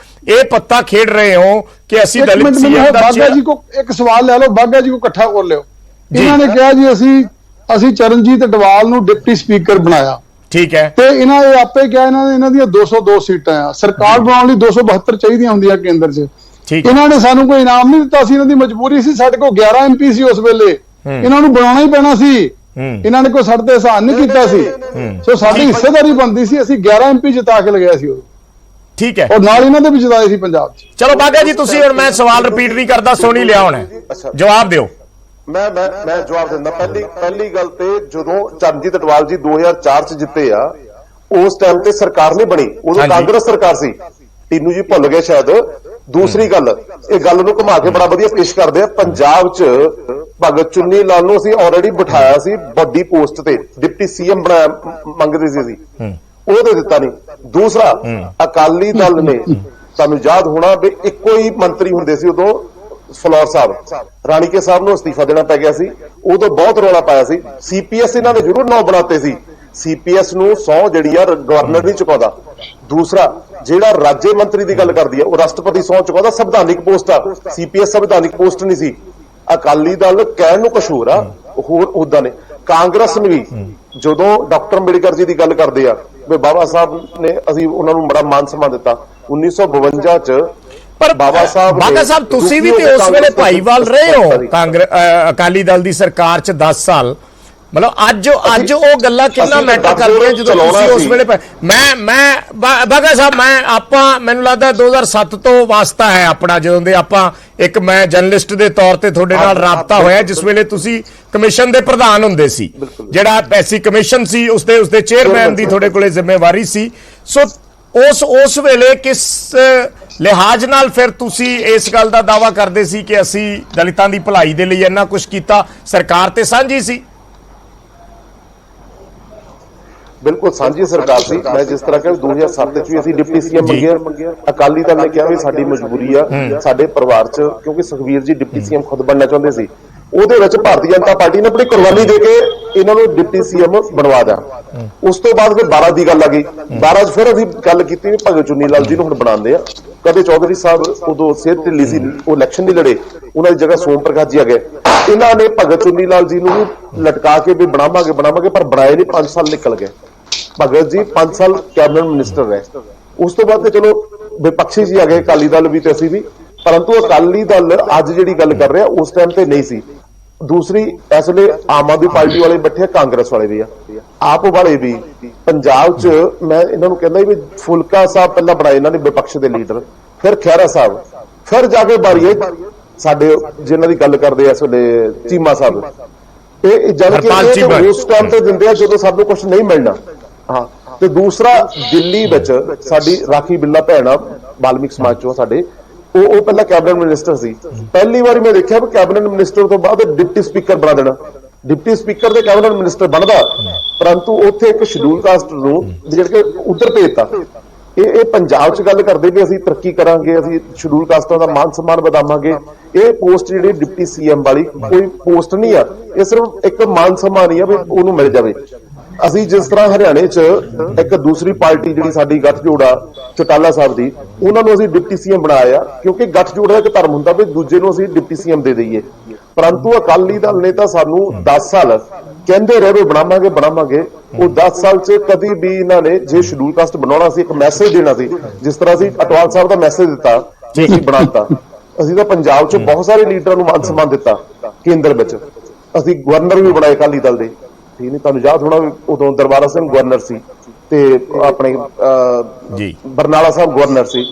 ਇਹ ਪੱਤਾ ਖੇਡ ਰਹੇ ਹੋ ਕਿ ਅਸੀਂ ਦਲਿਤ ਸੀਐਮ ਦਾ ਬਾਗਾ ਜੀ ਕੋ ਇੱਕ ਸਵਾਲ ਲੈ ਲਓ, ਬਾਗਾ ਜੀ ਕੋ ਇਕੱਠਾ ਕਰ ਲਿਓ। ਇਹਨਾਂ ਨੇ ਕਿਹਾ ਜੀ ਅਸੀਂ ਚਰਨਜੀਤ ਅਡਵਾਲ ਨੂੰ ਡਿਪਟੀ ਸਪੀਕਰ ਬਣਾਇਆ। ਠੀਕ ਹੈ, ਤੇ ਇਹਨਾਂ ਇਹ ਆਪੇ ਕਿਹਾ ਇਹਨਾਂ ਦੀਆਂ 202 ਸੀਟਾਂ ਆ, ਸਰਕਾਰ ਬਣਾਉਣ ਲਈ 272 ਚਾਹੀਦੀਆਂ ਹੁੰਦੀਆਂ ਕੇਂਦਰ 'ਚ। ਇਹਨਾਂ ਨੇ ਸਾਨੂੰ ਕੋਈ ਇਨਾਮ ਨਹੀਂ ਦਿੱਤਾ ਸੀ, ਇਹਨਾਂ ਦੀ ਮਜਬੂਰੀ ਸੀ। ਸਾਡੇ ਕੋਲ 11 MP ਸੀ ਉਸ ਵੇਲੇ, ਇਹਨਾਂ ਨੂੰ ਬਣਾਉਣਾ ਹੀ ਪੈਣਾ ਸੀ। ਇਹਨਾਂ ਨੇ ਕੋਈ ਸਾਡੇ ਤੇ ਅਹਿਸਾਨ ਨਹੀਂ ਕੀਤਾ ਸੀ, ਸੋ ਸਾਡੀ ਹਿੱਸੇਦਾਰੀ ਬਣਦੀ ਸੀ। ਅਸੀਂ 11 MP ਜਿਤਾ ਕੇ ਲਗਾਇਆ ਸੀ ਉਹ। ਠੀਕ ਹੈ, ਔਰ ਨਾਲ ਇਹਨਾਂ ਦੇ ਵੀ ਜਿਤਾਏ ਸੀ ਪੰਜਾਬ 'ਚ। ਚਲੋ ਬਾਗਾ ਜੀ, ਤੁਸੀਂ ਹੁਣ ਮੈਂ ਸਵਾਲ ਰਿਪੀਟ ਨਹੀਂ ਕਰਦਾ, ਸੋਨੀ ਲਿਆ ਹੁਣ ਜਵਾਬ ਦਿਓ। ਮੈਂ ਜਵਾਬ ਦਿੰਦਾ। ਪਹਿਲੀ ਗੱਲ ਤੇ ਜਦੋਂ ਚਰਨਜੀਤ ਅਡਵਾਲ ਜੀ 2004 ਚ ਜਿੱਤੇ ਆ, ਉਸ ਟਾਈਮ ਤੇ ਸਰਕਾਰ ਨਹੀਂ ਬਣੀ, ਉਦੋਂ ਕਾਂਗਰਸ ਸਰਕਾਰ ਸੀ। ਟੀਨੂ ਜੀ ਭੁੱਲ ਗਏ ਸ਼ਾਇਦ। ਦੂਸਰੀ ਗੱਲ, ਇਹ ਗੱਲ ਨੂੰ ਘੁਮਾ ਕੇ ਬੜਾ ਵਧੀਆ ਪੇਸ਼ ਕਰਦੇ ਆ। ਪੰਜਾਬ 'ਚ ਭਗਤ ਚੁੰਨੀ ਲਾਲ ਨੂੰ ਅਸੀਂ ਆਲਰੇਡੀ ਬਿਠਾਇਆ ਸੀ ਵੱਡੀ ਪੋਸਟ ਤੇ, ਡਿਪਟੀ ਸੀਐਮ ਬਣਾਇਆ ਮੰਗਦੇ ਸੀ ਅਸੀਂ, ਉਹ ਦੇ ਦਿੱਤਾ ਨਹੀਂ। ਦੂਸਰਾ, ਅਕਾਲੀ ਦਲ ਨੇ, ਤੁਹਾਨੂੰ ਯਾਦ ਹੋਣਾ ਵੀ ਇੱਕੋ ਹੀ ਮੰਤਰੀ ਹੁੰਦੇ ਸੀ ਉਦੋਂ, ਫਲੋਰ ਸਾਹਿਬ, ਰਾਣੀਕੇ ਸਾਹਿਬ ਨੂੰ ਅਸਤੀਫਾ ਦੇਣਾ ਪੈ ਗਿਆ ਸੀ, ਉਦੋਂ ਬਹੁਤ ਰੌਲਾ ਪਾਇਆ ਸੀ। ਸੀਪੀਐਸ ਇਹਨਾਂ ਨੇ ਜ਼ਰੂਰ 9 ਬਣਾਤੇ ਸੀ, ਸੀਪੀਐਸ ਨੂੰ 100 ਜਿਹੜੀ ਆ ਗਵਰਨਰ ਨਹੀਂ ਚੁਕਾਉਂਦਾ। ਦੂਸਰਾ, ਜਿਹੜਾ ਰਾਜ ਮੰਤਰੀ ਦੀ ਗੱਲ ਕਰਦੀ ਆ, ਉਹ ਰਾਸ਼ਟਰਪਤੀ 100 ਚੁਕਾਉਂਦਾ, ਸੰਵਿਧਾਨਿਕ ਪੋਸਟ ਆ। ਸੀਪੀਐਸ ਸੰਵਿਧਾਨਿਕ ਪੋਸਟ ਨਹੀਂ ਸੀ। ਅਕਾਲੀ ਦਲ ਕਹਿਣ ਨੂੰ ਕੁਛ ਹੋਰ ਆ, ਹੋਰ ਉਦਾਂ ਨੇ। ਕਾਂਗਰਸ ਨੇ ਵੀ ਜਦੋਂ ਡਾਕਟਰ ਅੰਬੇਡਕਰ ਜੀ ਦੀ ਗੱਲ ਕਰਦੇ ਆ ਵੀ ਬਾਬਾ ਸਾਹਿਬ ਨੇ, ਅਸੀਂ ਉਹਨਾਂ ਨੂੰ ਬੜਾ ਮਾਨ ਸਨਮਾਨ ਦਿੱਤਾ 1952 ਚ। ਪਰ ਬਾਗਾ ਸਾਹਿਬ, ਤੁਸੀਂ ਵੀ ਤੇ ਉਸ ਵੇਲੇ ਭਾਈਵਾਲ ਰਹੇ ਹੋ ਅਕਾਲੀ ਦਲ ਦੀ ਸਰਕਾਰ 'ਚ 10 ਸਾਲ। ਮਤਲਬ ਅੱਜ ਉਹ ਗੱਲਾਂ ਕਿੰਨਾ ਮੈਟਰ ਕਰਦੀਆਂ ਜਦੋਂ ਤੁਸੀਂ ਉਸ ਵੇਲੇ ਮੈਂ ਬਾਗਾ ਸਾਹਿਬ, ਮੈਨੂੰ ਲੱਗਦਾ 2007 ਤੋਂ ਵਾਸਤਾ ਹੈ ਆਪਣਾ, ਜਦੋਂ ਦੇ ਆਪਾਂ ਮੈਂ ਜਰਨਲਿਸਟ ਦੇ ਤੌਰ ਤੇ ਤੁਹਾਡੇ ਨਾਲ ਰਾਬਤਾ ਹੋਇਆ, ਜਿਸ ਵੇਲੇ ਤੁਸੀਂ ਕਮਿਸ਼ਨ ਦੇ ਪ੍ਰਧਾਨ ਹੁੰਦੇ ਸੀ, ਜਿਹੜਾ ਐਸੀ ਕਮਿਸ਼ਨ ਸੀ ਉਸਦੇ ਚੇਅਰਮੈਨ ਦੀ ਤੁਹਾਡੇ ਕੋਲੇ ਜ਼ਿੰਮੇਵਾਰੀ ਸੀ। ਸੋ ਉਸ ਵੇਲੇ ਕਿਸ ਲਿਹਾਜ਼ ਨਾਲ ਫਿਰ ਤੁਸੀਂ ਇਸ ਗੱਲ ਦਾ ਦਾਅਵਾ ਕਰਦੇ ਸੀ ਕਿ ਅਸੀਂ ਦਲਿਤਾਂ ਦੀ ਭਲਾਈ ਦੇ ਲਈ ਇੰਨਾ ਕੁਝ ਕੀਤਾ? ਸਰਕਾਰ ਤੇ ਸਾਂਝੀ ਸੀ। ਬਿਲਕੁਲ ਸਾਂਝੀ ਸਰਕਾਰ ਸੀ। ਮੈਂ ਜਿਸ ਤਰ੍ਹਾਂ ਕਿ 2007 ਚ ਵੀ ਅਸੀਂ ਡਿਪਟੀ ਸੀਐਮ ਮੰਗਿਆ, ਅਕਾਲੀ ਦਲ ਨੇ ਕਿਹਾ ਵੀ ਸਾਡੀ ਮਜਬੂਰੀ ਆ, ਸਾਡੇ ਪਰਿਵਾਰ ਚ, ਕਿਉਂਕਿ ਸੁਖਬੀਰ ਜੀ ਡਿਪਟੀ ਸੀਐਮ ਖੁਦ ਬਣਨਾ ਚਾਹੁੰਦੇ ਸੀ, ਉਹਦੇ ਵਿੱਚ ਭਾਰਤੀ ਜਨਤਾ ਪਾਰਟੀ ਨੇ ਆਪਣੀ ਕੁਰਬਾਨੀ ਦੇ ਕੇ ਇਹਨਾਂ ਨੂੰ ਡਿਪਟੀ ਸੀਐਮ ਬਣਵਾ ਦਿਆ। ਉਸ ਤੋਂ ਬਾਅਦ ਫਿਰ 12 ਦੀ ਗੱਲ ਆ ਗਈ। 12 ਚ ਫਿਰ ਅਸੀਂ ਗੱਲ ਕੀਤੀ ਵੀ ਭਗਤ ਚੁੰਨੀ ਲਾਲ ਜੀ ਨੂੰ ਹੁਣ ਬਣਾਉਂਦੇ ਆ। ਕਦੇ ਚੌਧਰੀ ਸਾਹਿਬ ਉਦੋਂ ਸਿਹਤ ਢਿੱਲੀ ਸੀ, ਉਹ ਇਲੈਕਸ਼ਨ ਨਹੀਂ ਲੜੇ, ਉਹਨਾਂ ਦੀ ਜਗ੍ਹਾ ਸੋਮ ਪ੍ਰਕਾਸ਼ ਜੀ ਆ ਗਏ। ਇਹਨਾਂ ਨੇ ਭਗਤ ਚੁੰਨੀ ਲਾਲ ਜੀ ਨੂੰ ਵੀ ਲਟਕਾ ਕੇ ਵੀ ਬਣਾਵਾਂਗੇ, ਪਰ ਬਣਾਏ ਨਹੀਂ। 5 ਸਾਲ ਨਿਕਲ ਗਏ। ਭਗਤ ਜੀ 5 ਸਾਲ ਕੈਬਨਿਟ ਮਿਨਿਸਟਰ ਰਹੇ। ਉਸ ਤੋਂ ਬਾਅਦ ਤੇ ਚਲੋ ਵਿਪਕਸ਼ੀ ਜੀ ਆ ਗਏ, ਅਕਾਲੀ ਦਲ ਵੀ ਤੇ ਅਸੀਂ ਵੀ, ਪਰੰਤੂ ਅਕਾਲੀ ਦਲ ਅੱਜ ਜਿਹੜੀ ਗੱਲ ਕਰ ਰਿਹਾ ਉਸ ਟਾਈਮ ਤੇ ਨਹੀਂ ਸੀ। ਦੂਸਰੀ, ਇਸ ਵੇਲੇ ਆਮ ਆਦਮੀ ਪਾਰਟੀ ਵਾਲੇ ਬੈਠੇ, ਕਾਂਗਰਸ ਵਾਲੇ ਵੀ ਆ, ਆਪ ਵਾਲੇ ਵੀ। ਪੰਜਾਬ 'ਚ ਮੈਂ ਇਹਨਾਂ ਨੂੰ ਕਹਿੰਦਾ ਵੀ ਫੁਲਕਾ ਸਾਹਿਬ ਪਹਿਲਾਂ ਬਣਾਏ ਇਹਨਾਂ ਨੇ ਵਿਪਕਸ਼ ਦੇ ਲੀਡਰ, ਫਿਰ ਖਹਿਰਾ ਸਾਹਿਬ, ਫਿਰ ਜਾ ਕੇ ਬਾਰੀਏ ਸਾਡੇ ਜਿਨ੍ਹਾਂ ਦੀ ਗੱਲ ਕਰਦੇ ਇਸ ਵੇਲੇ ਚੀਮਾ ਸਾਹਿਬ। ਇਹ ਜਦ ਕਿ ਉਸ ਟਾਈਮ ਤੇ ਦਿੰਦੇ ਆ ਜਦੋਂ ਸਾਨੂੰ ਕੁਝ ਨਹੀਂ ਮਿਲਣਾ। ਹਾਂ, ਤੇ ਦੂਸਰਾ, ਦਿੱਲੀ ਵਿੱਚ ਸਾਡੀ ਰਾਖੀ ਬਿੱਲਾ ਭੈਣ ਆ ਵਾਲਮੀਕ ਸਮਾਜ ਚੋਂ ਸਾਡੇ, ਉਹ ਪਹਿਲਾਂ ਕੈਬਨਿਟ ਮਿਨਿਸਟਰ ਸੀ। ਪਹਿਲੀ ਵਾਰੀ ਮੈਂ ਦੇਖਿਆ ਵੀ ਕੈਬਨਿਟ ਮਿਨਿਸਟਰ ਤੋਂ ਬਾਅਦ ਡਿਪਟੀ ਸਪੀਕਰ ਬਣਾ ਦੇਣਾ। ਡਿਪਟੀ ਸਪੀਕਰ ਦੇ ਕੈਬਨਿਟ ਮਿਨਿਸਟਰ ਬਣਦਾ, ਪਰੰਤੂ ਉੱਥੇ ਇੱਕ ਸ਼ਡਿਊਲ ਕਾਸਟ ਨੂੰ ਜਿਹੜਾ ਕਿ ਉੱਧਰ ਭੇਜਤਾ। ਇਹ ਪੰਜਾਬ 'ਚ ਗੱਲ ਕਰਦੇ ਵੀ ਅਸੀਂ ਤਰੱਕੀ ਕਰਾਂਗੇ, ਅਸੀਂ ਸ਼ਡਿਊਲ ਕਾਸਟਾਂ ਦਾ ਮਾਨ ਸਨਮਾਨ ਵਧਾਵਾਂਗੇ। ਇਹ ਪੋਸਟ ਜਿਹੜੀ ਡਿਪਟੀ ਸੀਐਮ ਵਾਲੀ ਕੋਈ ਪੋਸਟ ਨਹੀਂ ਆ, ਇਹ ਸਿਰਫ ਇੱਕ ਮਾਨ ਸਨਮਾਨ ਹੀ ਆ ਵੀ ਉਹਨੂੰ ਮਿਲ ਜਾਵੇ। ਅਸੀਂ ਜਿਸ ਤਰ੍ਹਾਂ ਹਰਿਆਣੇ 'ਚ ਇੱਕ ਦੂਸਰੀ ਪਾਰਟੀ ਜਿਹੜੀ ਸਾਡੀ ਗੱਠਜੋੜ ਆ ਚੌਟਾਲਾ ਸਾਹਿਬ ਦੀ, ਉਹਨਾਂ ਨੂੰ ਅਸੀਂ ਡਿਪਟੀ ਸੀਐਮ ਬਣਾਇਆ, ਕਿਉਂਕਿ ਗੱਠਜੋੜ ਦਾ ਇੱਕ ਧਰਮ ਹੁੰਦਾ ਵੀ ਦੂਜੇ ਨੂੰ ਅਸੀਂ ਡਿਪਟੀ ਸੀਐਮ ਦੇ ਦਈਏ। ਪਰੰਤੂ ਅਕਾਲੀ ਦਲ ਨੇ ਤਾਂ ਸਾਨੂੰ 10 ਸਾਲ ਕਹਿੰਦੇ ਰਹੇ ਬਣਾਵਾਂਗੇ। ਉਹ 10 ਸਾਲ 'ਚ ਕਦੀ ਵੀ ਇਹਨਾਂ ਨੇ ਜੇ ਸ਼ਡਿਊਲ ਕਾਸਟ ਬਣਾਉਣਾ ਸੀ, ਇੱਕ ਮੈਸੇਜ ਦੇਣਾ ਸੀ, ਜਿਸ ਤਰ੍ਹਾਂ ਅਸੀਂ ਅਟਵਾਲ ਸਾਹਿਬ ਦਾ ਮੈਸੇਜ ਦਿੱਤਾ, ਅਸੀਂ ਬਣਾਤਾ। ਅਸੀਂ ਤਾਂ ਪੰਜਾਬ 'ਚ ਬਹੁਤ ਸਾਰੇ ਲੀਡਰਾਂ ਨੂੰ ਮਾਨ ਸਨਮਾਨ ਦਿੱਤਾ। ਕੇਂਦਰ ਵਿੱਚ ਅਸੀਂ ਗਵਰਨਰ ਵੀ ਬਣਾਏ ਅਕਾਲੀ ਦਲ ਦੇ। ਠੀਕ ਨਹੀਂ, ਤੁਹਾਨੂੰ ਯਾਦ ਹੋਣਾ ਉਦੋਂ ਦਰਬਾਰਾ ਸਿੰਘ ਗਵਰਨਰ ਸੀ ਤੇ ਆਪਣੇ ਬਰਨਾਲਾ ਸਾਹਿਬ ਗਵਰਨਰ ਸੀ।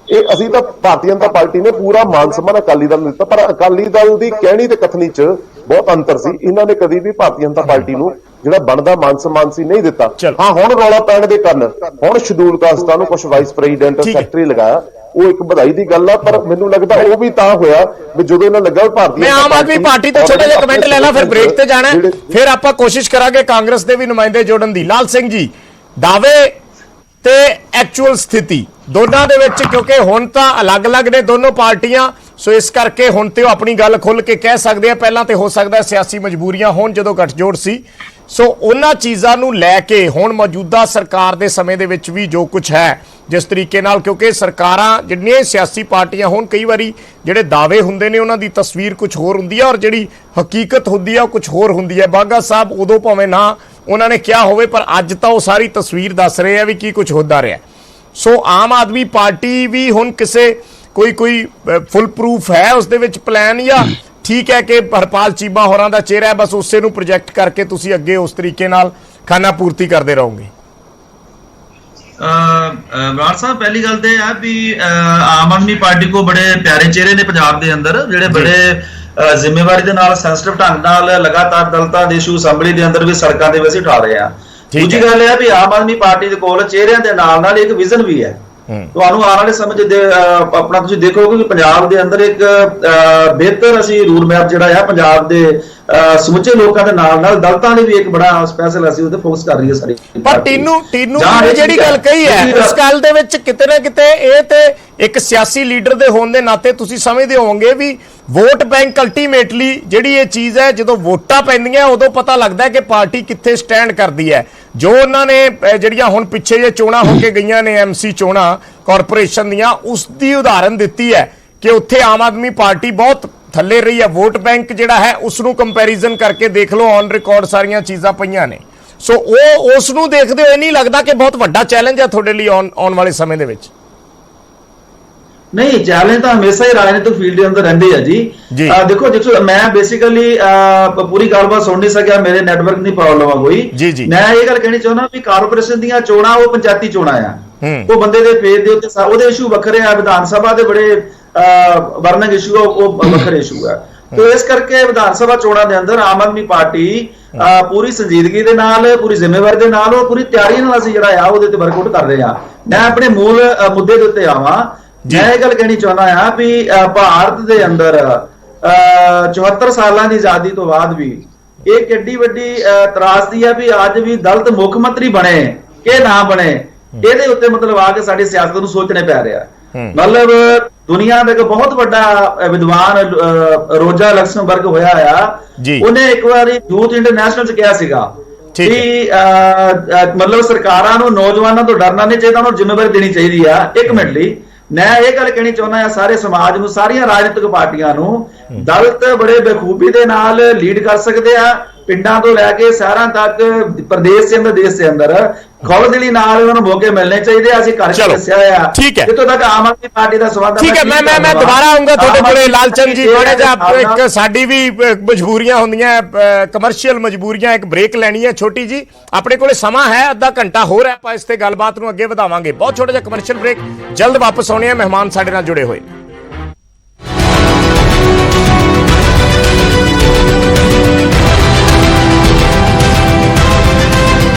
ਇਹ ਅਸੀਂ ਤਾਂ ਭਾਰਤੀ ਜਨਤਾ ਪਾਰਟੀ ਨੇ ਪੂਰਾ ਮਾਨ ਸਨਮਾਨ ਅਕਾਲੀ ਦਲ ਨੂੰ ਦਿੱਤਾ, ਪਰ ਅਕਾਲੀ ਦਲ ਦੀ ਕਹਿਣੀ ਤੇ ਕਥਨੀ 'ਚ ਬਹੁਤ ਅੰਤਰ ਸੀ। ਇਹਨਾਂ ਨੇ ਕਦੀ ਵੀ ਭਾਰਤੀ ਜਨਤਾ ਪਾਰਟੀ ਨੂੰ ਜਿਹੜਾ ਬਣਦਾ ਮਾਨ ਸਨਮਾਨ ਸੀ ਨਹੀਂ ਦਿੱਤਾ। ਚਲੋ। ਹਾਂ ਹੁਣ ਰੌਲਾ ਪੈਣ ਦੇ ਕਾਰਨ ਹੁਣ ਸ਼ਡਿਊਲ ਕਾਸਟਾਂ ਨੂੰ ਕੁਝ ਵਾਈਸ ਪ੍ਰੈਜ਼ੀਡੈਂਟ ਠੀਕ ਹੈ। ਸੈਕਟਰੀ ਲਗਾਇਆ, ਉਹ ਇੱਕ ਵਧਾਈ ਦੀ ਗੱਲ ਆ, ਪਰ ਮੈਨੂੰ ਲੱਗਦਾ ਉਹ ਵੀ ਤਾਂ ਹੋਇਆ ਵੀ ਜਦੋਂ ਇਹਨਾਂ ਲੱਗਾ ਭਾਰਤੀ ਮੈਂ ਆਮ ਆਦਮੀ ਪਾਰਟੀ ਤੋਂ ਛੋਟਾ ਜਿਹਾ ਕਮੈਂਟ ਲੈ ਲਾਂ, ਫਿਰ ਬ੍ਰੇਕ ਤੇ ਜਾਣਾ ਹੈ। ਫਿਰ ਆਪਾਂ ਕੋਸ਼ਿਸ਼ ਕਰਾਂਗੇ ਕਾਂਗਰਸ ਦੇ ਵੀ ਨੁਮਾਇੰਦੇ ਜੋੜਨ ਦੀ। ਲਾਲ ਸਿੰਘ ਜੀ, ਦਾਅਵੇ ਤੇ ਐਕਚੁਅਲ ਸਥਿਤੀ ਦੋਨਾਂ ਦੇ ਵਿੱਚ, ਕਿਉਂਕਿ ਹੁਣ ਤਾਂ ਅਲੱਗ-ਅਲੱਗ ਨੇ ਦੋਨੋਂ ਪਾਰਟੀਆਂ, ਸੋ ਇਸ ਕਰਕੇ ਹੁਣ ਤੇ ਉਹ ਆਪਣੀ ਗੱਲ ਖੁੱਲ ਕੇ ਕਹਿ ਸਕਦੇ ਆ। ਪਹਿਲਾਂ ਤੇ ਹੋ ਸਕਦਾ ਸਿਆਸੀ ਮਜਬੂਰੀਆਂ ਹੋਣ ਜਦੋਂ ਗੱਠਜੋੜ ਸੀ, ਸੋ ਉਹਨਾਂ ਚੀਜ਼ਾਂ ਨੂੰ ਲੈ ਕੇ ਹੁਣ ਮੌਜੂਦਾ ਸਰਕਾਰ ਦੇ ਸਮੇਂ ਦੇ ਵਿੱਚ ਵੀ ਜੋ ਕੁਝ ਹੈ ਜਿਸ ਤਰੀਕੇ ਨਾਲ, ਕਿਉਂਕਿ ਸਰਕਾਰਾਂ ਜਿੰਨੀਆਂ ਸਿਆਸੀ ਪਾਰਟੀਆਂ ਹੋਣ, ਕਈ ਵਾਰੀ ਜਿਹੜੇ ਦਾਅਵੇ ਹੁੰਦੇ ਨੇ ਉਹਨਾਂ ਦੀ ਤਸਵੀਰ ਕੁਝ ਹੋਰ ਹੁੰਦੀ ਹੈ ਔਰ ਜਿਹੜੀ ਹਕੀਕਤ ਹੁੰਦੀ ਹੈ ਉਹ ਕੁਝ ਹੋਰ ਹੁੰਦੀ ਹੈ। ਬਾਘਾ ਸਾਹਿਬ ਉਦੋਂ ਭਾਵੇਂ ਨਾ ਉਹਨਾਂ ਨੇ ਕਿਹਾ ਹੋਵੇ, ਪਰ ਅੱਜ ਤਾਂ ਉਹ ਸਾਰੀ ਤਸਵੀਰ ਦੱਸ ਰਹੇ ਆ ਵੀ ਕੀ ਕੁਝ ਹੁੰਦਾ ਰਿਹਾ। ਸੋ ਆਮ ਆਦਮੀ ਪਾਰਟੀ ਵੀ ਹੁਣ ਕਿਸੇ ਕੋਈ ਫੁੱਲ ਪ੍ਰੂਫ ਹੈ ਉਸ ਦੇ ਵਿੱਚ ਪਲਾਨ, ਜਾਂ ਠੀਕ ਹੈ ਕਿ ਹਰਪਾਲ ਚੀਮਾ ਹੋਰਾਂ ਦਾ ਚਿਹਰਾ ਹੈ, ਬਸ ਉਸੇ ਨੂੰ ਪ੍ਰੋਜੈਕਟ ਕਰਕੇ ਤੁਸੀਂ ਅੱਗੇ ਉਸ ਤਰੀਕੇ ਨਾਲ ਖਾਨਾ ਪੂਰਤੀ ਕਰਦੇ ਰਹੋਗੇ? ਬਰਾੜ ਸਾਹਿਬ, ਪਹਿਲੀ ਗੱਲ ਤੇ ਹੈ ਵੀ ਆਮ ਆਦਮੀ ਪਾਰਟੀ ਕੋ ਬੜੇ ਪਿਆਰੇ ਚਿਹਰੇ ਨੇ ਪੰਜਾਬ ਦੇ ਅੰਦਰ, ਜਿਹੜੇ ਬੜੇ ਜ਼ਿੰਮੇਵਾਰੀ ਦੇ ਨਾਲ ਸੈਂਸਿਟਿਵ ਢੰਗ ਨਾਲ ਲਗਾਤਾਰ ਦਲਤਾਂ ਦੇ ਇਸ਼ੂ ਅਸੈਂਬਲੀ ਦੇ ਅੰਦਰ ਵੀ ਸੜਕਾਂ ਦੇ ਵਿੱਚ ਉਠਾ ਰਹੇ ਆ। ਦੂਜੀ ਗੱਲ ਇਹ ਹੈ ਵੀ ਆਮ ਆਦਮੀ ਪਾਰਟੀ ਦੇ ਕੋਲ ਚਿਹਰਿਆਂ ਦੇ ਨਾਲ ਇੱਕ ਵਿਜ਼ਨ ਵੀ ਹੈ। ਤੁਹਾਨੂੰ ਆਉਣ ਵਾਲੇ ਸਮੇਂ 'ਚ ਆਪਣਾ ਤੁਸੀਂ ਦੇਖੋਗੇ ਕਿ ਪੰਜਾਬ ਦੇ ਅੰਦਰ ਇੱਕ ਬਿਹਤਰ ਅਸੀਂ ਰੂਟ ਮੈਪ ਜਿਹੜਾ ਆ ਪੰਜਾਬ ਦੇ ਸਮੁੱਚੇ ਲੋਕਾਂ ਦੇ ਨਾਲ ਦਲਤਾਂ ਲਈ ਵੀ ਇੱਕ ਬੜਾ ਸਪੈਸ਼ਲ ਅਸੀਂ ਉਹਦੇ ਫੋਕਸ ਕਰ ਰਹੀ ਹੈ ਸਾਰੀ। ਪਰ ਟੀਨੂ ਨੇ ਜਿਹੜੀ ਗੱਲ ਕਹੀ ਹੈ ਉਸ ਗੱਲ ਦੇ ਵਿੱਚ ਕਿਤੇ ਨਾ ਕਿਤੇ ਇਹ ਤੇ ਇੱਕ ਸਿਆਸੀ ਲੀਡਰ ਦੇ ਹੋਣ ਦੇ ਨਾਤੇ ਤੁਸੀਂ ਸਮਝਦੇ ਹੋਵੋਗੇ ਵੀ ਵੋਟ ਬੈਂਕ ਅਲਟੀਮੇਟਲੀ ਜਿਹੜੀ ਇਹ ਚੀਜ਼ ਹੈ, ਜਦੋਂ ਵੋਟਾਂ ਪੈਂਦੀਆਂ ਉਦੋਂ ਪਤਾ ਲੱਗਦਾ ਹੈ ਕਿ ਪਾਰਟੀ ਕਿੱਥੇ ਸਟੈਂਡ ਕਰਦੀ ਹੈ। ਜੋ ਉਹਨਾਂ ਨੇ ਜਿਹੜੀਆਂ ਹੁਣ ਪਿੱਛੇ ਜੇ ਚੋਣਾਂ ਹੋ ਕੇ ਗਈਆਂ ਨੇ, ਐਮਸੀ ਚੋਣਾਂ ਕਾਰਪੋਰੇਸ਼ਨ ਦੀਆਂ, ਉਸ ਦੀ ਉਦਾਹਰਨ ਦਿੱਤੀ ਹੈ ਕਿ ਉੱਥੇ ਆਮ ਆਦਮੀ ਪਾਰਟੀ ਬਹੁਤ ਥੱਲੇ ਰਹੀ ਹੈ। ਵੋਟ ਬੈਂਕ ਜਿਹੜਾ ਹੈ ਉਸ ਨੂੰ ਕੰਪੈਰੀਜ਼ਨ ਕਰਕੇ ਦੇਖ ਲਓ, ਔਨ ਰਿਕਾਰਡ ਸਾਰੀਆਂ ਚੀਜ਼ਾਂ ਪਈਆਂ ਨੇ। ਸੋ ਉਹ ਉਸ ਨੂੰ ਦੇਖਦੇ ਹੋਏ ਨਹੀਂ ਲੱਗਦਾ ਕਿ ਬਹੁਤ ਵੱਡਾ ਚੈਲੰਜ ਹੈ ਤੁਹਾਡੇ ਲਈ ਆਉਣ ਵਾਲੇ ਸਮੇਂ ਦੇ ਵਿੱਚ? ਨਹੀਂ, ਚੈਲੰਜ ਤਾਂ ਹਮੇਸ਼ਾ ਹੀ ਰਾਜਨੀਤਿਕ ਫੀਲਡ ਦੇ ਅੰਦਰ ਰਹਿੰਦੇ ਆ ਜੀ। ਦੇਖੋ ਮੈਂ ਬੇਸਿਕਲੀ ਪੂਰੀ ਗੱਲਬਾਤ ਸੁਣ ਨਹੀਂ ਸਕਿਆ, ਮੇਰੇ ਨੈਟਵਰਕ ਦੀ ਪ੍ਰੋਬਲਮ ਆ ਕੋਈ। ਮੈਂ ਇਹ ਗੱਲ ਕਹਿਣੀ ਚਾਹੁੰਦਾ ਵੀ ਕਾਰਪੋਰੇਸ਼ਨ ਦੀਆਂ ਚੋਣਾਂ ਉਹ ਪੰਚਾਇਤੀ ਚੋਣਾਂ ਆ, ਉਹ ਬੰਦੇ ਦੇ ਫੇਸ ਦੇ ਉੱਤੇ ਉਹਦੇ ਇਸ਼ੂ ਵੱਖਰੇ ਆ, ਵਿਧਾਨ ਸਭਾ ਦੇ ਬੜੇ ਵਰਨਿੰਗ ਇਸ਼ੂ ਆ, ਉਹ ਵੱਖਰੇ ਇਸ਼ੂ ਆ। ਤੇ ਇਸ ਕਰਕੇ ਵਿਧਾਨ ਸਭਾ ਚੋਣਾਂ ਦੇ ਅੰਦਰ ਆਮ ਆਦਮੀ ਪਾਰਟੀ ਪੂਰੀ ਸੰਜੀਦਗੀ ਦੇ ਨਾਲ, ਪੂਰੀ ਜ਼ਿੰਮੇਵਾਰੀ ਦੇ ਨਾਲ, ਉਹ ਪੂਰੀ ਤਿਆਰੀ ਨਾਲ ਅਸੀਂ ਜਿਹੜਾ ਆ ਉਹਦੇ ਤੇ ਵਰਕਆਊਟ ਕਰ ਰਹੇ ਆ। ਮੈਂ ਆਪਣੇ ਮੂਲ ਮੁੱਦੇ ਦੇ ਉੱਤੇ ਆਵਾਂ। ਮੈਂ ਇਹ ਗੱਲ ਕਹਿਣੀ ਚਾਹੁੰਦਾ ਆ ਵੀ ਭਾਰਤ ਦੇ ਅੰਦਰ 74 ਸਾਲਾਂ ਦੀ ਆਜ਼ਾਦੀ ਤੋਂ ਬਾਅਦ ਵੀ ਇਹ ਕਿੱਡੀ ਵੱਡੀ ਤਰਾਸਦੀ ਆ ਵੀ ਅੱਜ ਵੀ ਦਲਿਤ ਮੁੱਖ ਮੰਤਰੀ ਬਣੇ ਕਿ ਨਾ ਬਣੇ, ਇਹਦੇ ਉੱਤੇ ਮਤਲਬ ਆ ਕੇ ਸਾਡੀ ਸਿਆਸਤ ਨੂੰ ਸੋਚਣੇ ਪੈ ਰਿਹਾ। ਮਤਲਬ ਦੁਨੀਆ ਦਾ ਇੱਕ ਬਹੁਤ ਵੱਡਾ ਵਿਦਵਾਨ ਰੋਜਾ ਲਕਸਮਬਰਗ ਹੋਇਆ ਆ, ਉਹਨੇ ਇੱਕ ਵਾਰੀ ਯੂਥ ਇੰਟਰਨੈਸ਼ਨਲ ਚ ਕਿਹਾ ਸੀਗਾ ਕਿ ਮਤਲਬ ਸਰਕਾਰਾਂ ਨੂੰ ਨੌਜਵਾਨਾਂ ਤੋਂ ਡਰਨਾ ਨਹੀਂ ਚਾਹੀਦਾ, ਉਹਨਾਂ ਨੂੰ ਜ਼ਿੰਮੇਵਾਰੀ ਦੇਣੀ ਚਾਹੀਦੀ ਆ। ਇੱਕ ਮਿੰਟ ਲਈ ਮੈਂ ਇਹ ਗੱਲ ਕਹਿਣੀ ਚਾਹੁੰਦਾ ਆ ਸਾਰੇ ਸਮਾਜ ਨੂੰ, ਸਾਰੀਆਂ ਰਾਜਨੀਤਿਕ ਪਾਰਟੀਆਂ ਨੂੰ, ਦਲਿਤ ਬੜੇ ਬਖੂਬੀ ਦੇ ਨਾਲ ਲੀਡ ਕਰ ਸਕਦੇ ਆ, ਪਿੰਡਾਂ ਤੋਂ ਲੈ ਕੇ ਸ਼ਹਿਰਾਂ ਤੱਕ, ਪ੍ਰਦੇਸ਼ ਦੇ ਅੰਦਰ, ਦੇਸ਼ ਦੇ ਅੰਦਰ ਖੁੱਲ੍ਹਦਿਲੀ ਨਾਲ ਉਹਨਾਂ ਨੂੰ ਮੌਕੇ ਮਿਲਣੇ ਚਾਹੀਦੇ ਆ। ਅਸੀਂ ਘਰ ਦੱਸਿਆ ਹੋਇਆ ਜਿੱਥੋਂ ਤੱਕ ਆਮ ਆਦਮੀ ਪਾਰਟੀ ਦਾ ਸਵਾਲ। ਠੀਕ ਹੈ, ਮੈਂ ਦੁਬਾਰਾ ਆਉਂਗਾ ਤੁਹਾਡੇ ਕੋਲੇ ਲਾਲਚੰਦ ਜੀ। ਥੋੜਾ ਜਿਹਾ ਇੱਕ ਸਾਡੀ ਵੀ ਮਜਬੂਰੀਆਂ ਹੁੰਦੀਆਂ, ਕਮਰਸ਼ੀਅਲ ਮਜਬੂਰੀਆਂ। ਇੱਕ ਬ੍ਰੇਕ ਲੈਣੀ ਹੈ ਛੋਟੀ ਜੀ, ਆਪਣੇ ਕੋਲੇ ਸਮਾਂ ਹੈ ਅੱਧਾ ਘੰਟਾ ਹੋਰ ਹੈ, ਆਪਾਂ ਇਸ ਤੇ ਗੱਲਬਾਤ ਨੂੰ ਅੱਗੇ ਵਧਾਵਾਂਗੇ। ਬਹੁਤ ਛੋਟਾ ਜਿਹਾ ਕਮਰਸ਼ੀਅਲ ਬ੍ਰੇਕ, ਜਲਦ ਵਾਪਸ ਆਉਣੇ ਆ। ਮਹਿਮਾਨ ਸਾਡੇ ਨਾਲ ਜੁੜੇ ਹੋਏ।